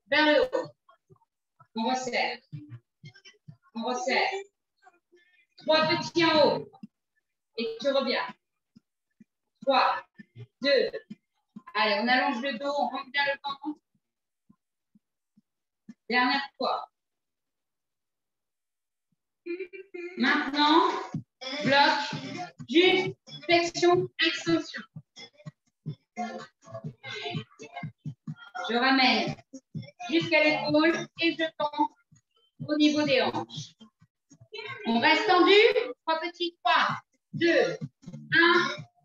vers le haut. On resserre. On resserre. 3 petits en haut. Et tu reviens. 3, 2. Allez, on allonge le dos, on rentre bien le ventre. Dernière fois. Maintenant, bloc, juste, flexion, extension. Je ramène jusqu'à l'épaule et je tends au niveau des hanches. On reste tendu. 3 petits. 3, 2, 1.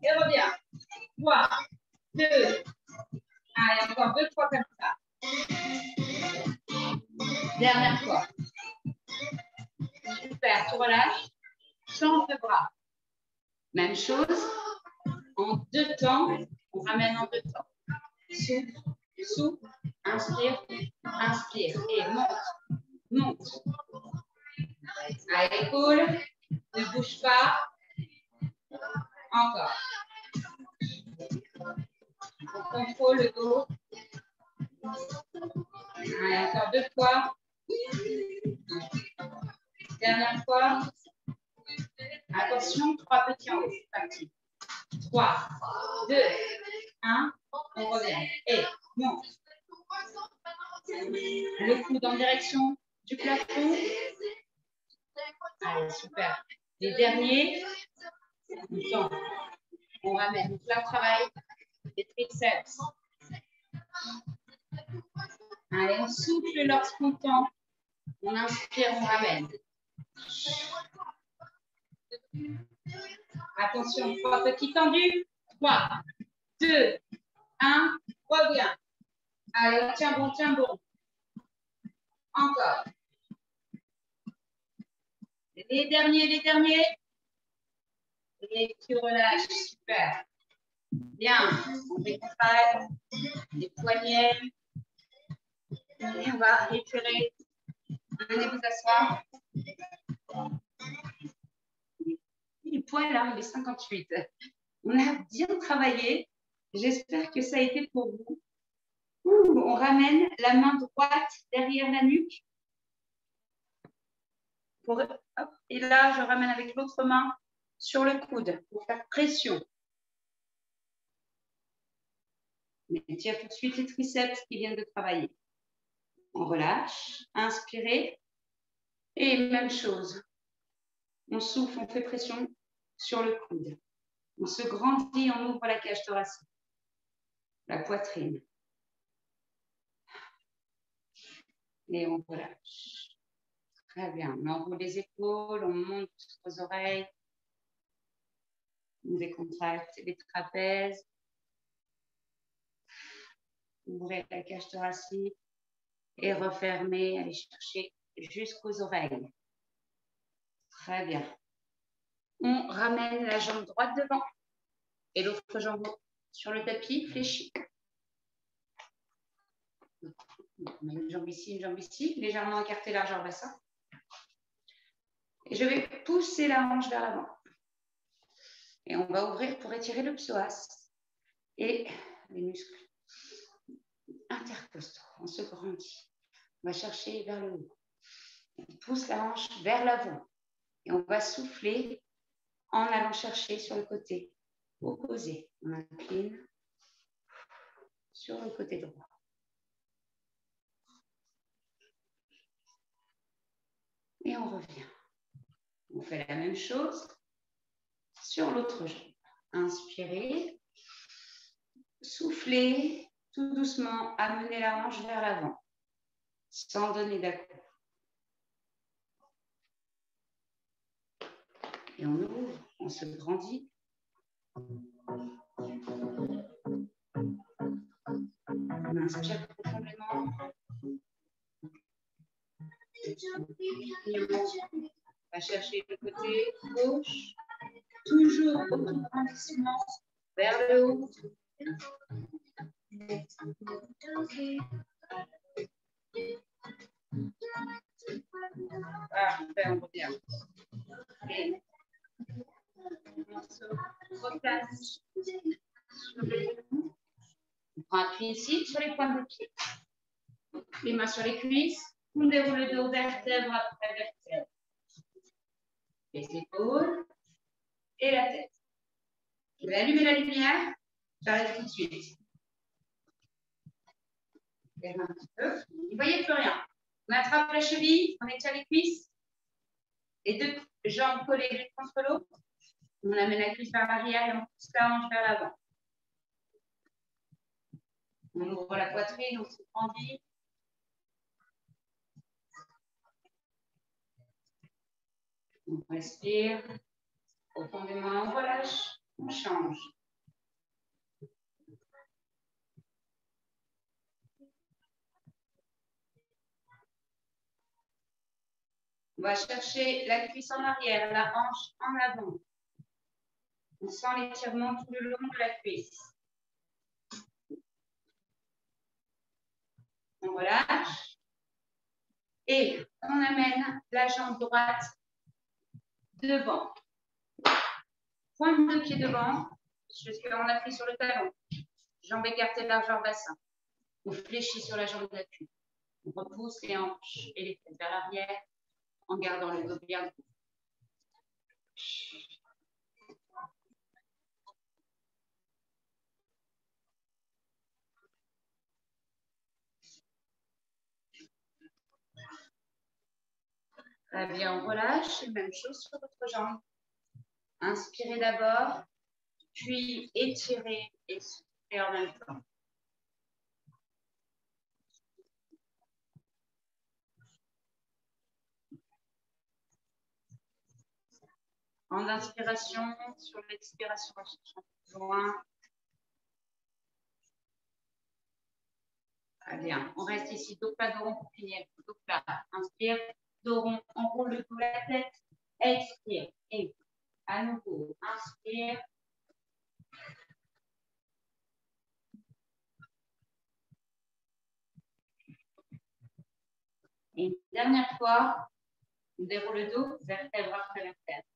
Et reviens. 3, 2. Allez, encore 2 fois comme ça. Dernière fois. Super, tu relâches. Change de bras. Même chose. En 2 temps. On ramène en 2 temps. Souffle, souffle. Inspire, inspire. Et monte, monte. À l'épaule. Ne bouge pas. Encore. On contrôle le dos. Allez, encore 2 fois. Dernière fois. Attention, 3 petits en haut. C'est parti. 3, 2, 1. On revient. Et monte. Le coude en direction du plafond. Allez, super. Les derniers. On ramène. Donc là, on travaille les triceps. Allez, on souffle lorsqu'on tend. On inspire, on ramène. Attention, 3 petits tendus. 3, 2, 1. Reviens. Allez, on tient bon, tiens bon. Encore. Les derniers. Et tu relâches. Super. Bien. On décontraille. Les poignets. Et on va étirer. Venez vous asseoir. Les poils, là, il est 58. On a bien travaillé. J'espère que ça a été pour vous. On ramène la main droite derrière la nuque. Et là, je ramène avec l'autre main sur le coude pour faire pression. On tire tout de suite les triceps qui viennent de travailler. On relâche, inspirez. Et même chose. On souffle, on fait pression sur le coude. On se grandit, on ouvre la cage thoracique, la poitrine. Et on relâche. Très bien. On enroule les épaules, on monte aux oreilles. On décontracte les trapèzes. Ouvrez la cage thoracique et refermez. Allez chercher jusqu'aux oreilles. Très bien. On ramène la jambe droite devant et l'autre jambe sur le tapis, fléchie. On met une jambe ici, légèrement écarter largeur bassin. Et je vais pousser la hanche vers l'avant. Et on va ouvrir pour étirer le psoas et les muscles intercostaux. On se grandit. On va chercher vers le haut. On pousse la hanche vers l'avant. Et on va souffler en allant chercher sur le côté opposé. On incline sur le côté droit. Et on revient. On fait la même chose sur l'autre jambe. Inspirez. Soufflez tout doucement. Amenez la hanche vers l'avant. Sans donner d'à-coup. Et on ouvre. On se grandit. On inspire profondément. On va chercher le côté gauche. Toujours autograndissement vers le haut. Parfait, on revient. Et on se replace sur les genoux. On prend appui ici sur les pointes de pied. Les mains sur les cuisses. On déroule le dos vertèbre après vertèbre. Les épaules et la tête. Je vais allumer la lumière. J'arrête tout de suite. Lève un petit peu. Vous ne voyez plus rien. On attrape la cheville, on étire les cuisses. Les deux jambes collées l'une contre l'autre. On amène la cuisse vers l'arrière et on pousse la hanche vers l'avant. On ouvre la poitrine, on se grandit. On respire profondément, on relâche, on change. On va chercher la cuisse en arrière, la hanche en avant. On sent l'étirement tout le long de la cuisse. On relâche. Et on amène la jambe droite devant. Pointe de pied devant, jusqu'à on appuie sur le talon. Jambe écartée, largeur bassin. On fléchit sur la jambe d'appui. On repousse les hanches et les fesses vers l'arrière en gardant le dos bien droit. Très bien, on relâche. Même chose sur votre jambe. Inspirez d'abord, puis étirez et soufflez en même temps. En inspiration, sur l'expiration, on cherche un peu plus loin. Très bien. On reste ici, dos plat, dos rond pour finir. Dos plat. Inspire, dos rond, on roule le dos, la tête. Expire. Et à nouveau, inspire. Et une dernière fois, on déroule le dos, vertèbre après vertèbre.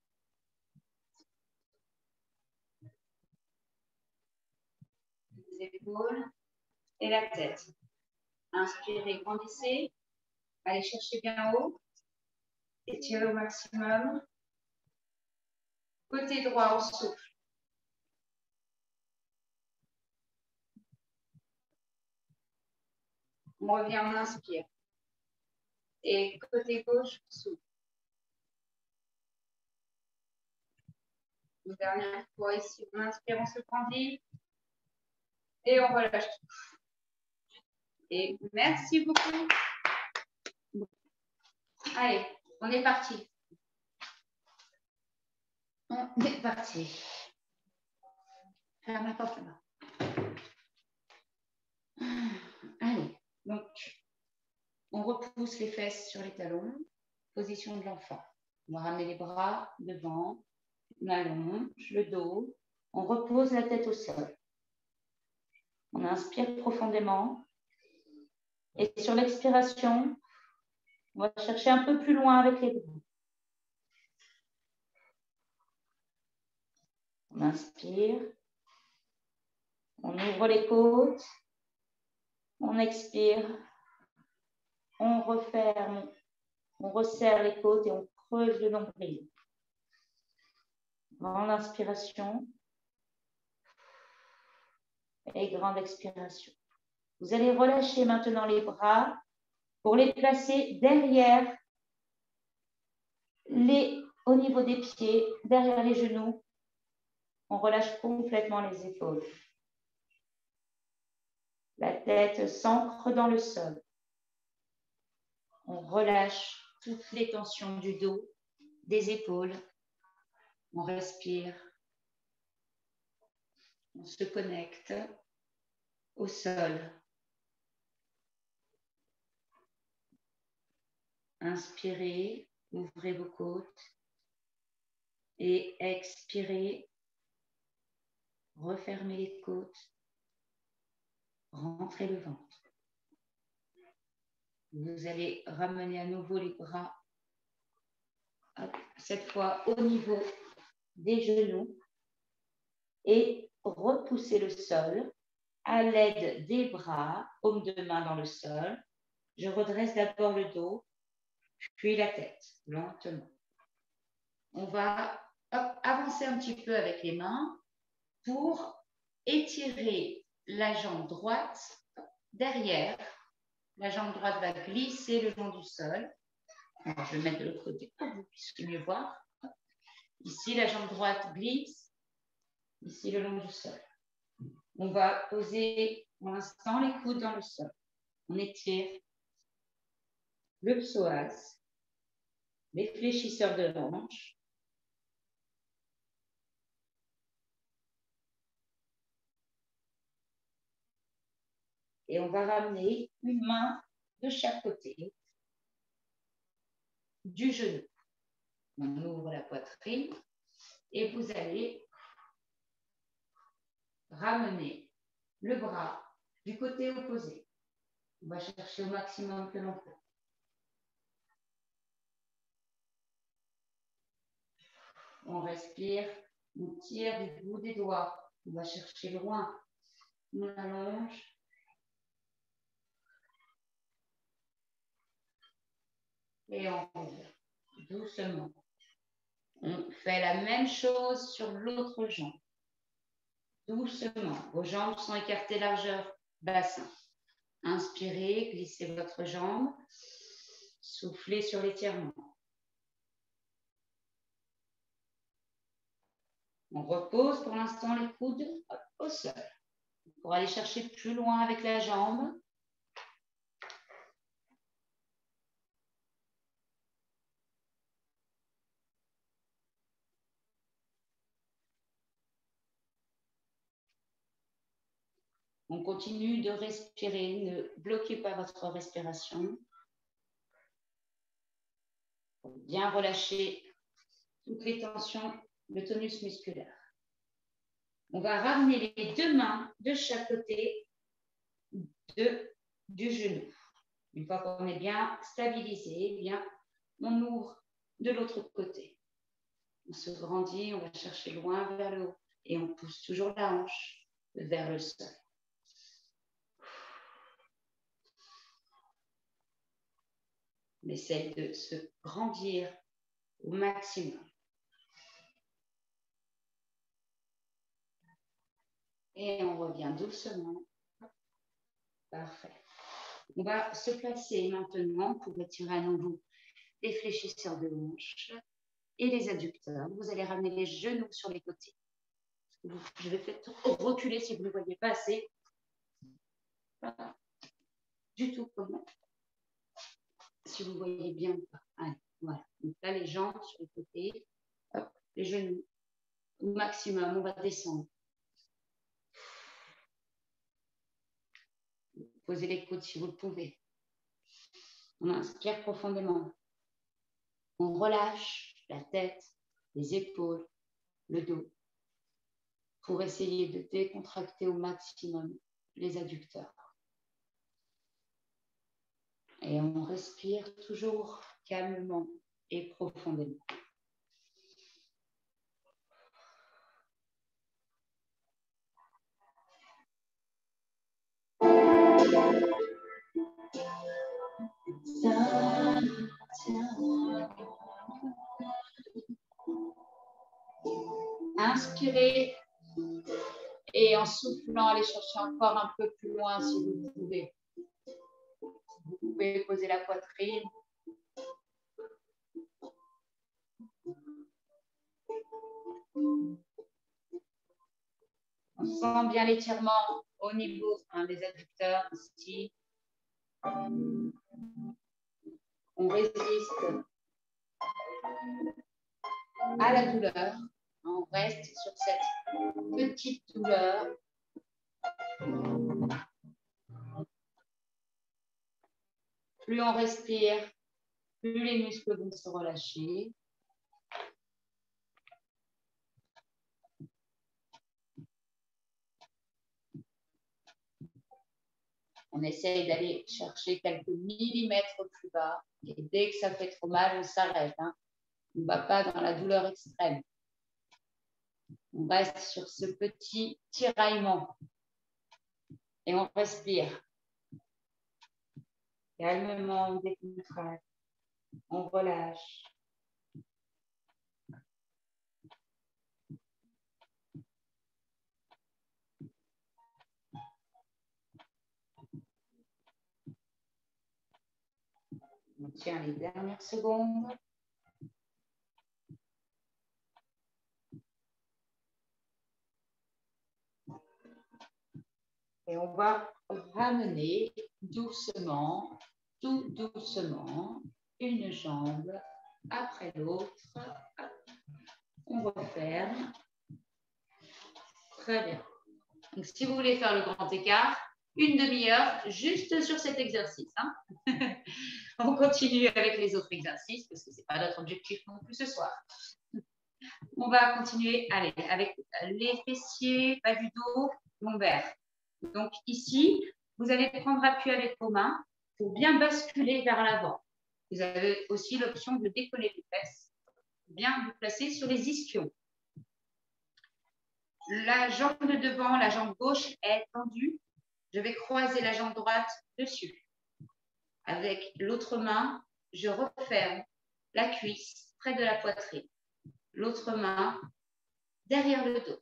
Les épaules et la tête. Inspirez, grandissez. Allez chercher bien haut. Étirez au maximum. Côté droit, on souffle. On revient, on inspire. Et côté gauche, on souffle. Une dernière fois ici, on inspire, on se grandit. Et on relâche tout. Et merci beaucoup. Allez, on est parti. On est parti. Ferme la porte là-bas. Allez, donc, on repousse les fesses sur les talons. Position de l'enfant. On va ramener les bras devant. On allonge le dos. On repose la tête au sol. On inspire profondément. Et sur l'expiration, on va chercher un peu plus loin avec les bras. On inspire. On ouvre les côtes. On expire. On referme. On resserre les côtes et on creuse le nombril. Grande inspiration. Et grande expiration. Vous allez relâcher maintenant les bras pour les placer derrière, au niveau des pieds, derrière les genoux. On relâche complètement les épaules. La tête s'ancre dans le sol. On relâche toutes les tensions du dos, des épaules. On respire. On se connecte au sol. Inspirez, ouvrez vos côtes. Et expirez, refermez les côtes. Rentrez le ventre. Vous allez ramener à nouveau les bras, cette fois au niveau des genoux, et repousser le sol à l'aide des bras, paume de main dans le sol. Je redresse d'abord le dos, puis la tête, lentement. On va avancer un petit peu avec les mains pour étirer la jambe droite derrière. La jambe droite va glisser le long du sol. Alors, je vais mettre de l'autre côté pour que vous puissiez mieux voir. Ici, la jambe droite glisse. Ici, le long du sol. On va poser pour l'instant les coudes dans le sol. On étire le psoas, les fléchisseurs de hanche. Et on va ramener une main de chaque côté du genou. On ouvre la poitrine et vous allez ramener le bras du côté opposé. On va chercher au maximum que l'on peut. On respire, on tire du bout des doigts. On va chercher loin. On allonge. Et on revient doucement. On fait la même chose sur l'autre jambe. Doucement, vos jambes sont écartées largeur bassin. Inspirez, glissez votre jambe. Soufflez sur l'étirement. On repose pour l'instant les coudes au sol. Pour aller chercher plus loin avec la jambe. On continue de respirer, ne bloquez pas votre respiration. Bien relâcher toutes les tensions, le tonus musculaire. On va ramener les deux mains de chaque côté du genou. Une fois qu'on est bien stabilisé, bien, on ouvre de l'autre côté. On se grandit, on va chercher loin vers le haut et on pousse toujours la hanche vers le sol. On essaie de se grandir au maximum. Et on revient doucement. Parfait. On va se placer maintenant pour étirer à nouveau les fléchisseurs de hanches et les adducteurs. Vous allez ramener les genoux sur les côtés. Je vais peut-être reculer si vous ne voyez pas assez. Pas du tout comment. Si vous voyez bien ou pas. Allez, voilà. Donc là, les jambes sur les côtés. Hop, les genoux. Au maximum, on va descendre. Posez les coudes si vous le pouvez. On inspire profondément. On relâche la tête, les épaules, le dos pour essayer de décontracter au maximum les adducteurs. Et on respire toujours calmement et profondément. Inspirez et en soufflant, allez chercher encore un peu plus loin si vous le pouvez. Vous pouvez poser la poitrine. On sent bien l'étirement au niveau des adducteurs ici. On résiste à la douleur. On reste sur cette petite douleur. Plus on respire, plus les muscles vont se relâcher. On essaye d'aller chercher quelques millimètres plus bas. Et dès que ça fait trop mal, on s'arrête. On ne va pas dans la douleur extrême. On reste sur ce petit tiraillement. Et on respire. Calmement, on décontracte. On relâche. On tient les dernières secondes. Et on va ramener doucement, tout doucement, une jambe après l'autre. On referme. Très bien. Donc, si vous voulez faire le grand écart, une demi-heure juste sur cet exercice. On continue avec les autres exercices parce que ce n'est pas notre objectif non plus ce soir. On va continuer allez, avec les fessiers, bas du dos, lombaire. Donc ici, vous allez prendre appui avec vos mains pour bien basculer vers l'avant. Vous avez aussi l'option de décoller les fesses, bien vous placer sur les ischions. La jambe de devant, la jambe gauche est tendue. Je vais croiser la jambe droite dessus. Avec l'autre main, je referme la cuisse près de la poitrine. L'autre main derrière le dos.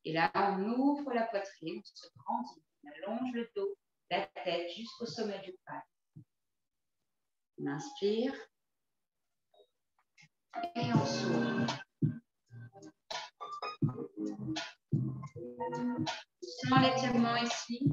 Et là, on ouvre la poitrine, on se grandit, on allonge le dos, la tête jusqu'au sommet du crâne. On inspire et on s'ouvre. Sans l'étirement ici.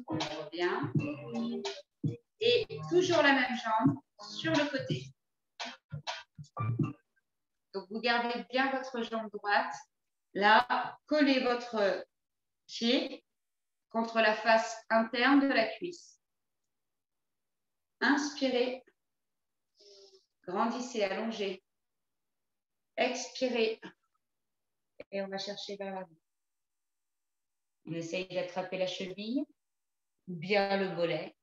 On revient. Et toujours la même jambe sur le côté. Donc, vous gardez bien votre jambe droite. Là, collez votre pied contre la face interne de la cuisse. Inspirez. Grandissez, allongez. Expirez. Et on va chercher vers l'avant. On essaye d'attraper la cheville ou bien le mollet.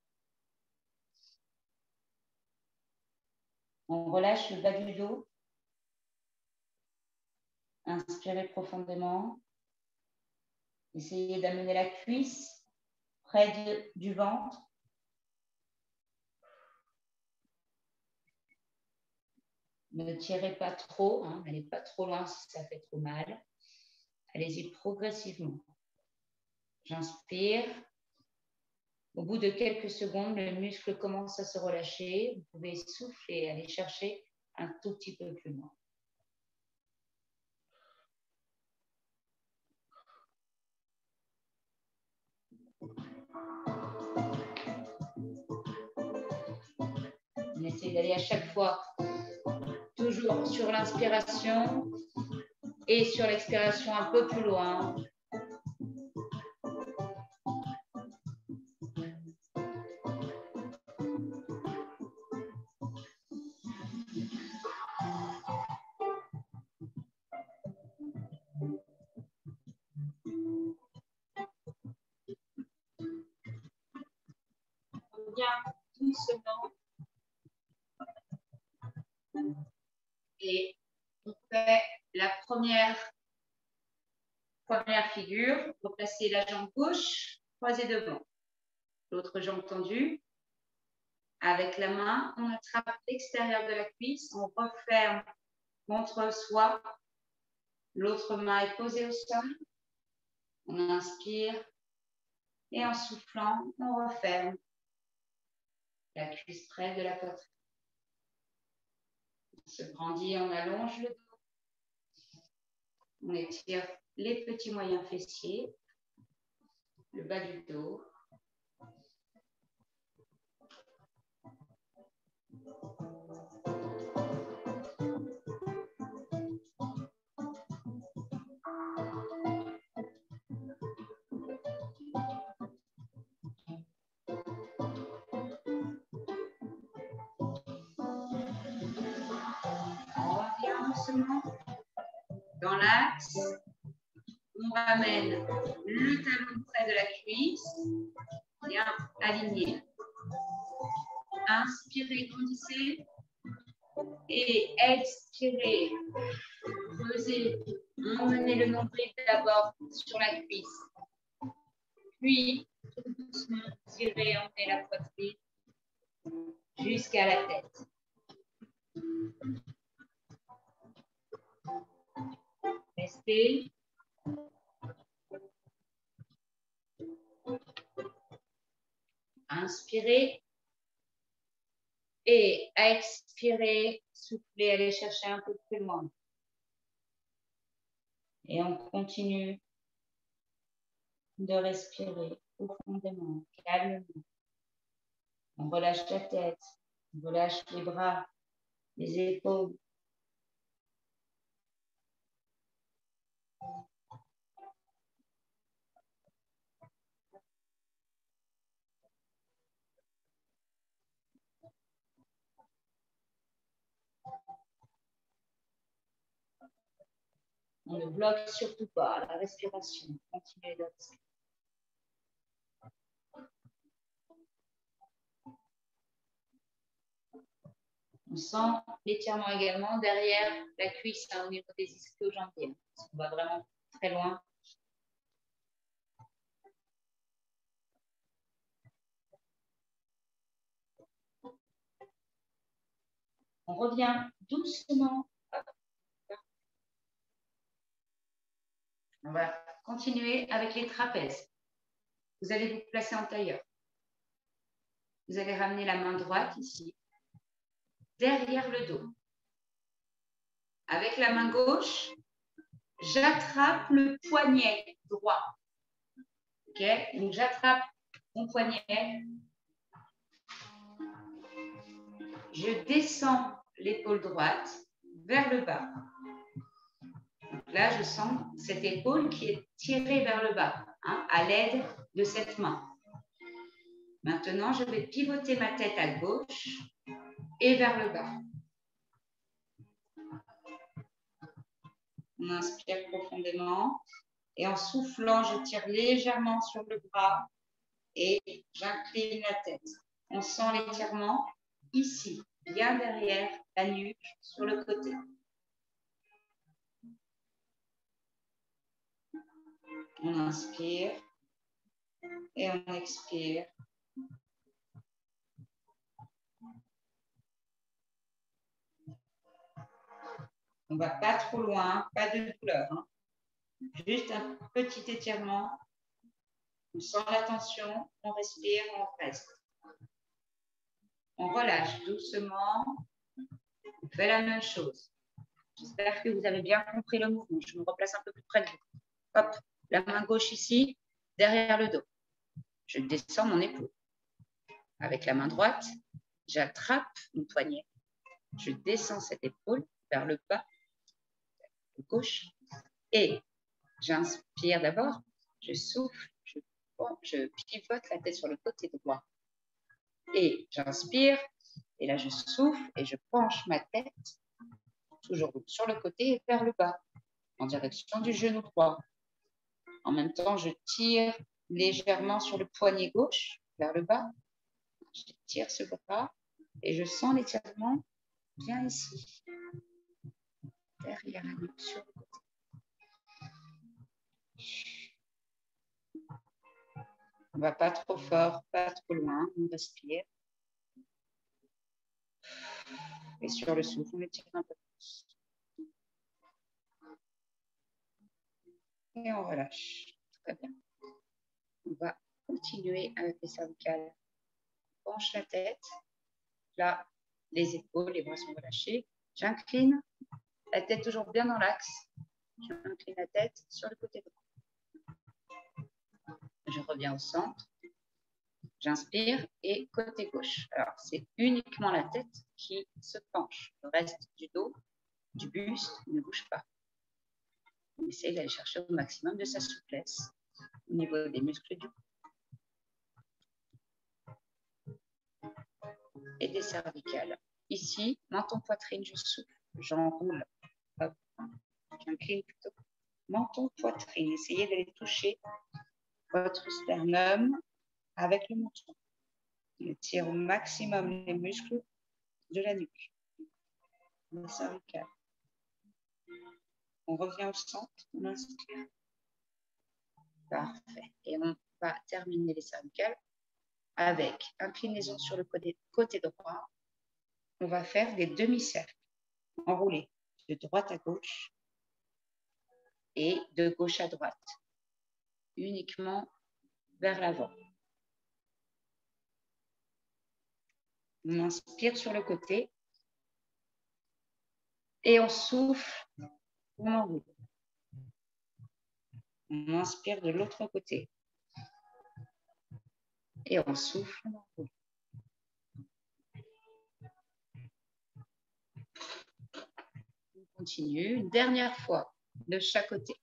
On relâche le bas du dos. Inspirez profondément. Essayez d'amener la cuisse près du ventre. Ne tirez pas trop, hein, n'allez pas trop loin si ça fait trop mal. Allez-y progressivement. J'inspire. Au bout de quelques secondes, le muscle commence à se relâcher. Vous pouvez souffler, aller chercher un tout petit peu plus loin. On essaie d'aller à chaque fois toujours sur l'inspiration et sur l'expiration un peu plus loin. On vient doucement et on fait la première figure. Vous placez la jambe gauche croisée devant, l'autre jambe tendue. Avec la main, on attrape l'extérieur de la cuisse, on referme contre soi. L'autre main est posée au sol. On inspire et en soufflant, on referme la cuisse près de la poitrine. On se grandit, on allonge le dos. On étire les petits moyens fessiers, le bas du dos. Dans l'axe, on ramène le talon près de la cuisse, bien aligné. Inspirez, grandissez et expirez. Creusez, emmenez le nombril d'abord sur la cuisse. Puis, tout doucement, tirez, emmenez la poitrine jusqu'à la tête. Restez. Inspirez. Et expirez, soufflez, allez chercher un peu plus loin. Et on continue de respirer profondément, calmement. On relâche la tête, on relâche les bras, les épaules. On ne bloque surtout pas la respiration. Continuez de respirer. On sent l'étirement également derrière la cuisse, hein, au niveau des ischio-jambiers. On va vraiment très loin. On revient doucement. On va continuer avec les trapèzes. Vous allez vous placer en tailleur. Vous allez ramener la main droite ici, derrière le dos. Avec la main gauche, j'attrape le poignet droit. Ok? Donc, j'attrape mon poignet. Je descends l'épaule droite vers le bas. Donc là, je sens cette épaule qui est tirée vers le bas, hein, à l'aide de cette main. Maintenant, je vais pivoter ma tête à gauche et vers le bas. On inspire profondément et en soufflant, je tire légèrement sur le bras et j'incline la tête. On sent l'étirement ici, bien derrière la nuque, sur le côté. On inspire et on expire. On ne va pas trop loin, pas de douleur. Hein. Juste un petit étirement. On sent la tension, on respire, on reste. On relâche doucement. On fait la même chose. J'espère que vous avez bien compris le mouvement. Je me replace un peu plus près de vous. Hop, la main gauche ici, derrière le dos. Je descends mon épaule. Avec la main droite, j'attrape mon poignet. Je descends cette épaule vers le bas, de gauche. Et j'inspire d'abord, je souffle, je pivote la tête sur le côté droit. Et j'inspire, et là je souffle et je penche ma tête, toujours sur le côté et vers le bas, en direction du genou droit. En même temps, je tire légèrement sur le poignet gauche, vers le bas. Je tire ce bras et je sens l'étirement bien ici, derrière la nuque, sur le côté. On ne va pas trop fort, pas trop loin, on respire. Et sur le souffle, on étire un peu plus. Et on relâche. Très bien. On va continuer avec les cervicales. On penche la tête. Là, les épaules, les bras sont relâchés. J'incline la tête toujours bien dans l'axe. J'incline la tête sur le côté droit. Je reviens au centre. J'inspire et côté gauche. Alors, c'est uniquement la tête qui se penche. Le reste du dos, du buste, ne bouge pas. On essaie d'aller chercher au maximum de sa souplesse au niveau des muscles du cou et des cervicales. Ici, menton poitrine, je souffle, j'enroule. Hop, j'incline plutôt. Menton poitrine, essayez d'aller toucher votre sternum avec le menton. On tire au maximum les muscles de la nuque, les cervicales. On revient au centre, on inspire. Parfait. Et on va terminer les cervicales avec inclinaison sur le côté droit. On va faire des demi-cercles enroulés de droite à gauche et de gauche à droite, uniquement vers l'avant. On inspire sur le côté et on souffle, on enroule. On inspire de l'autre côté et on souffle, on enroule. On continue, une dernière fois de chaque côté.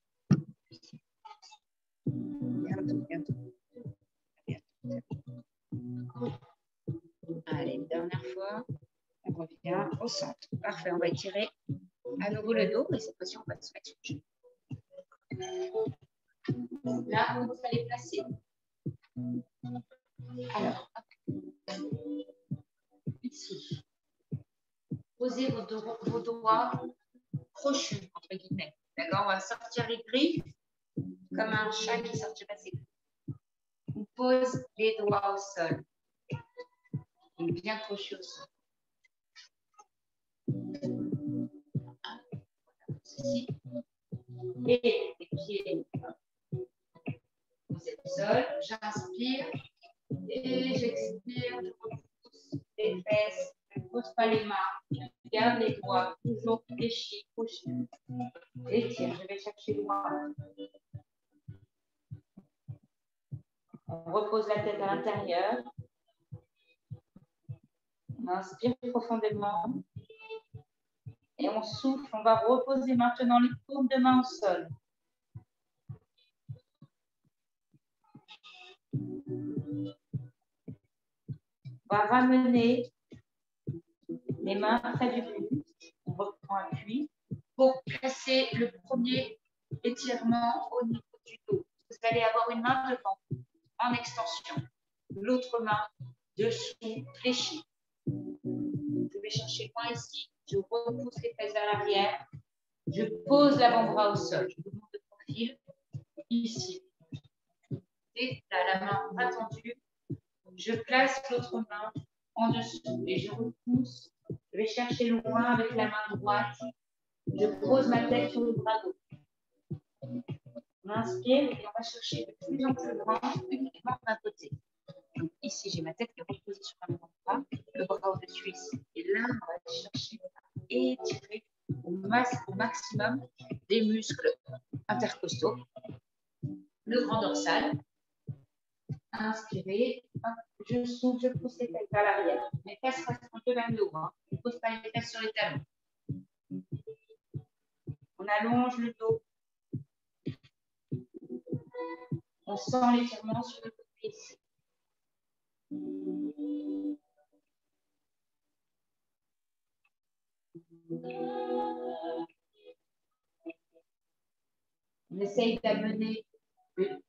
Bientôt, bientôt. Allez, une dernière fois. On revient au centre. Parfait, on va étirer à nouveau le dos, et cette fois-ci, on va se mettre sur le genou. Là, vous allez placer. Alors, ici, posez vos doigts crochus, entre guillemets. D'accord? On va sortir les griffes comme un chat qui sortirait ses griffes. On pose les doigts au sol. Donc bien crochus au sol. Ceci. Et les pieds posés au sol. J'inspire et j'expire. Je repousse les fesses. Je ne pose pas les mains. Je garde les doigts. Toujours fléchis, crochus. Étire. Je vais chercher loin. On repose la tête à l'intérieur. On inspire profondément. Et on souffle. On va reposer maintenant les paumes de main au sol. On va ramener les mains près du buste. On reprend appui pour placer le premier étirement au niveau du dos. Vous allez avoir une main devant en extension. L'autre main dessous, fléchie. Je vais chercher loin ici. Je repousse les fesses vers l'arrière. Je pose l'avant-bras au sol. Je vous montre le profil. Ici. Et là, la main pas tendue. Je place l'autre main en dessous et je repousse. Je vais chercher loin avec la main droite. Je pose ma tête sur le bras gauche. On inspire et on va chercher de plus en plus loin uniquement d'un côté. Donc ici, j'ai ma tête qui est reposée sur un bras, le bras au-dessus ici. Et là, on va chercher à étirer au maximum des muscles intercostaux. Le grand dorsal. Inspirez. Je souffle, je pousse les fesses vers l'arrière. Mes fesses restent un peu vers le haut. Hein. Je ne pose pas les fesses sur les talons. On allonge le dos. On sent l'étirement sur le côté ici. On essaye d'amener le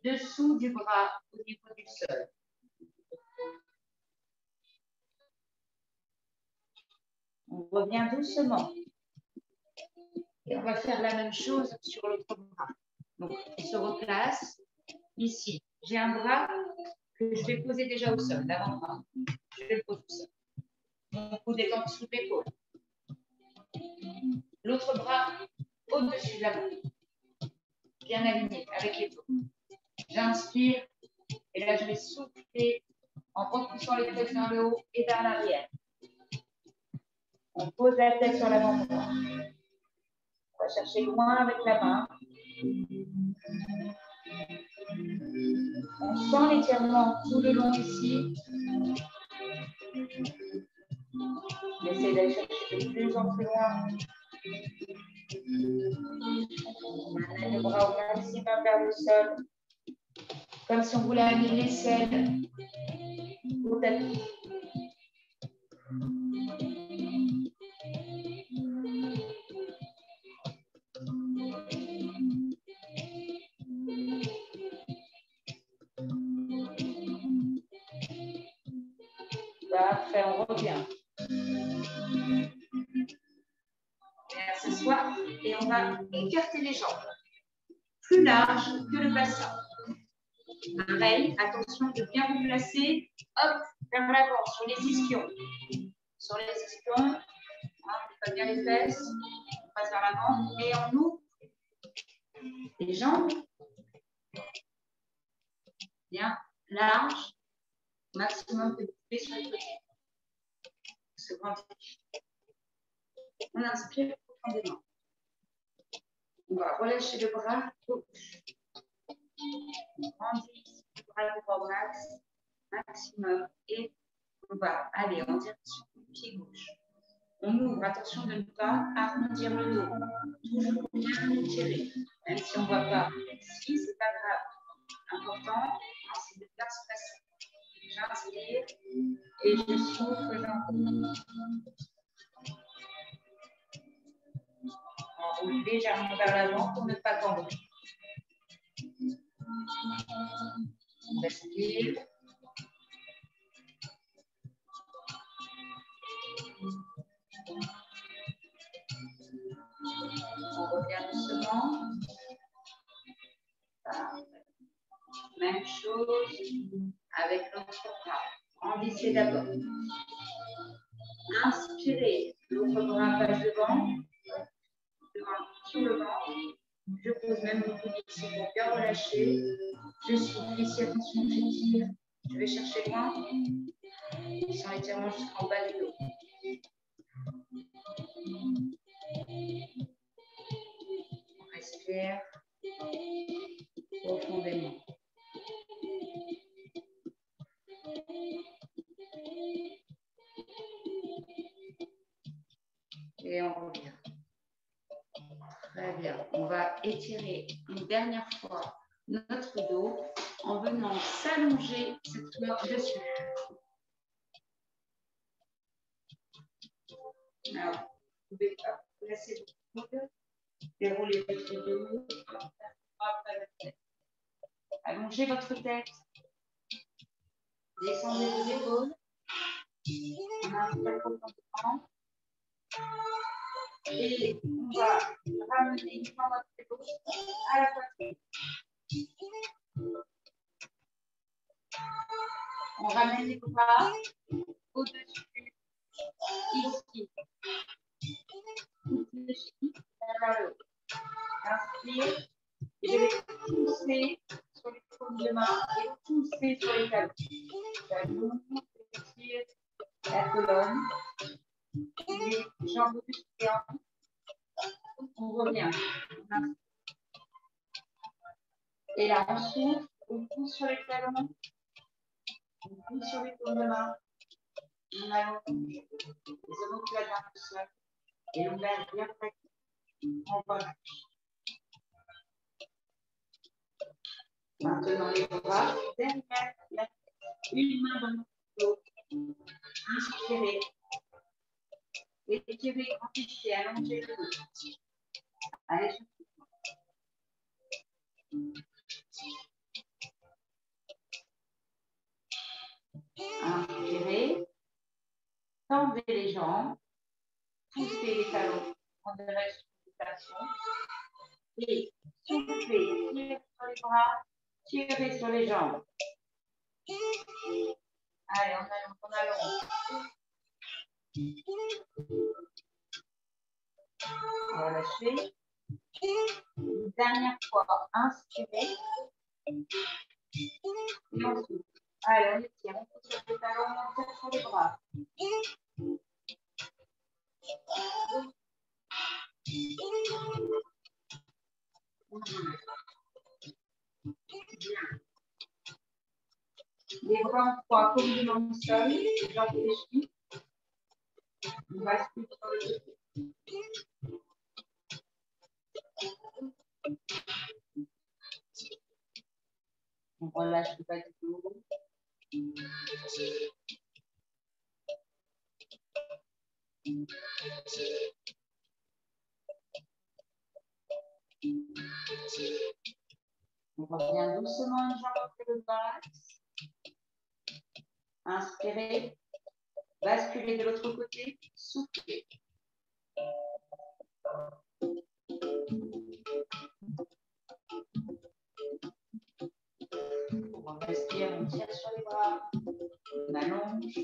dessous du bras au niveau du sol. On revient doucement. Et on va faire la même chose sur l'autre bras. Donc, on se replace ici. J'ai un bras que je vais poser déjà au sol, l'avant-bras. Je le pose au sol. Mon coude est en dessous de l'épaule. L'autre bras au-dessus de la main. Bien aligné avec les dos. J'inspire et là, je vais souffler en repoussant les fesses vers le haut et vers l'arrière. On pose la tête sur l'avant-bras. On va chercher loin avec la main. On sent l'étirement tout le long ici. On essaie d'aller chercher de plus en plus loin. On amène le bras au maximum vers le sol. Comme si on voulait amener l'aisselle au tapis. Parfait, on revient. On s'assoit et on va écarter les jambes. Plus large que le bassin. Pareil, attention de bien vous placer, hop, vers l'avant, sur les ischions. Sur les ischions, on fait bien les fesses, on passe vers l'avant et on ouvre les jambes. Bien large, maximum que vous pouvez sur les côtés. Se grandit. On inspire profondément. On va relâcher le bras gauche. On grandit le bras droit au maximum et on va aller en direction du pied gauche. On ouvre, attention de ne pas arrondir le dos. Toujours bien étirer. Même si on ne voit pas ici, ce n'est pas grave. L'important, c'est de bien se passer. J'inspire et je souffle dans le dos. On roule légèrement vers l'avant pour ne pas tomber. On respire. chose avec l'autre bras. Grandissez d'abord. Inspirez, l'autre bras passe devant sur le ventre. Je pose même mon coude sur mon cœur relâché. Je souffle ici, attention, j'étire. Je vais chercher loin. Sans l'étirement jusqu'en bas du dos. On respire profondément. Et on revient. Très bien. On va étirer une dernière fois notre dos en venant s'allonger cette fois dessus. Alors, vous pouvez placer votre coude, dérouler votre dos, après la tête. Allongez votre tête. Descendez vos épaules. On inspire profondément. Et on va ramener une fois notre épaule à la poitrine. On ramène les bras au-dessus, ici. Ici, vers le haut. Inspire. Et je vais pousser sur les paumes de main et pousser sur les talons. Talons, étire la colonne. Les jambes du géant. On revient. Et là, on souffle, on pousse sur les talons, on pousse sur les paumes de main. On allonge les omoplates vers le sol et l'ombert bien prêt. On relâche. Maintenant, les bras derrière la tête. Une main dans le dos. Inspirez. Étirez, amplifiez, allongez le dos. Allez, inspirez. Tendez les jambes. Poussez les talons en direction de l'extension. Et soufflez, tirez sur les bras, tirez sur les jambes. Allez, on allonge. Relâchez. Une dernière fois, inspirez. Et on souffle. Allez, on étire, on pousse sur les talons, on tire sur les bras. Bien. Les bras en croix comme dans le sol, les jambes fléchies. On bascule sur le côté. On relâche le bas du dos. On revient doucement une jambe après le bas. Inspirez. Basculez de l'autre côté. Soufflez. On respire, on tire sur les bras. On allonge.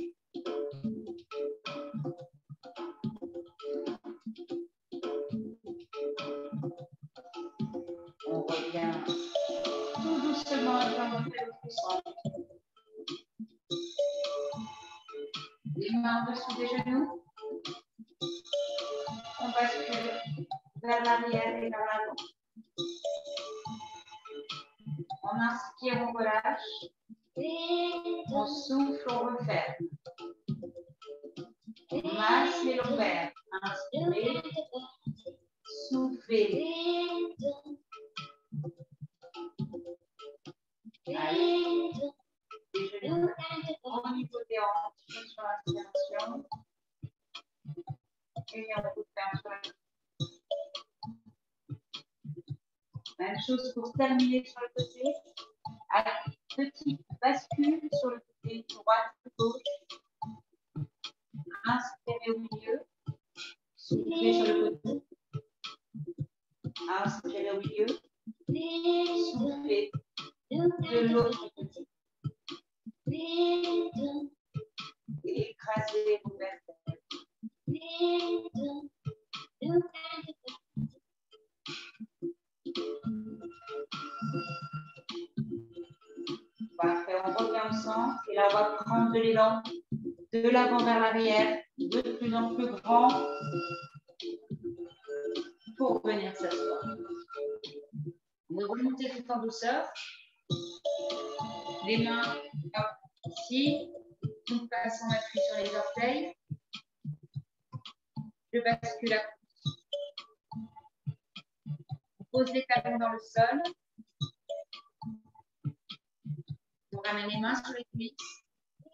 On revient tout doucement une jambe après l'autre sens. Les mains en dessous des genoux. On bascule vers l'arrière et vers l'avant. On inspire, on relâche. On souffle, on referme. On masse les lombaires. Inspirez. Soufflez. Allez. Les genoux au niveau des hanches sur l'inspiration. Et on referme sur la. Même chose pour terminer sur le côté. Allez, petite bascule sur le côté droite, gauche. Inspirez au milieu. Soufflez sur le côté. Inspirez au milieu. Soufflez de l'autre côté. Et là, on va prendre de l'élan de l'avant vers l'arrière, de plus en plus grand pour venir s'asseoir. Vous remontez tout en douceur. Les mains ici. Nous passons l'appui sur les orteils. Je bascule à gauche. On pose les talons dans le sol. On ramène les mains sur les cuisses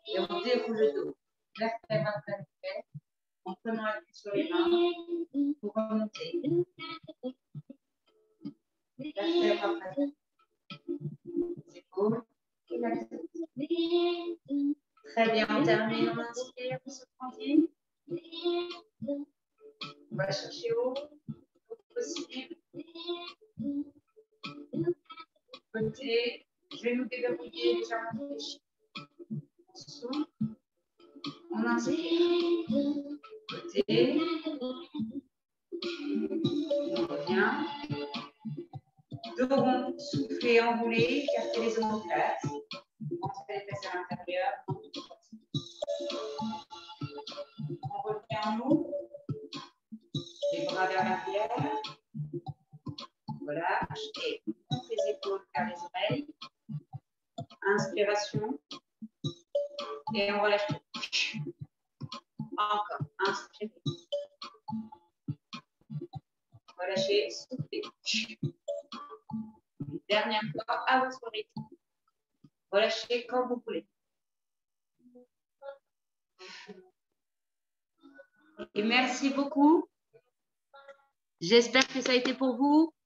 et on déroule le dos. Vertèbre après vertèbre, en prenant appui sur les mains pour remonter. Vertèbre après vertèbre. Les épaules et la tête. Très bien, on termine, on inspire, on se tranquille. On va chercher haut, au possible. Côté, je vais nous déverrouiller légèrement les chiffres. On souffle, on inspire. Côté, on revient. Dos rond, souffler, enrouler, casser les omoplates. Rentrer les fesses à l'intérieur. On revient en haut. Les bras vers l'arrière. Voilà. Et on monte les épaules vers les oreilles. Inspiration. Et on relâche. Encore. Inspirez. Relâchez. Soufflez. Dernière fois à votre rythme. Relâchez quand vous voulez. Et merci beaucoup. J'espère que ça a été pour vous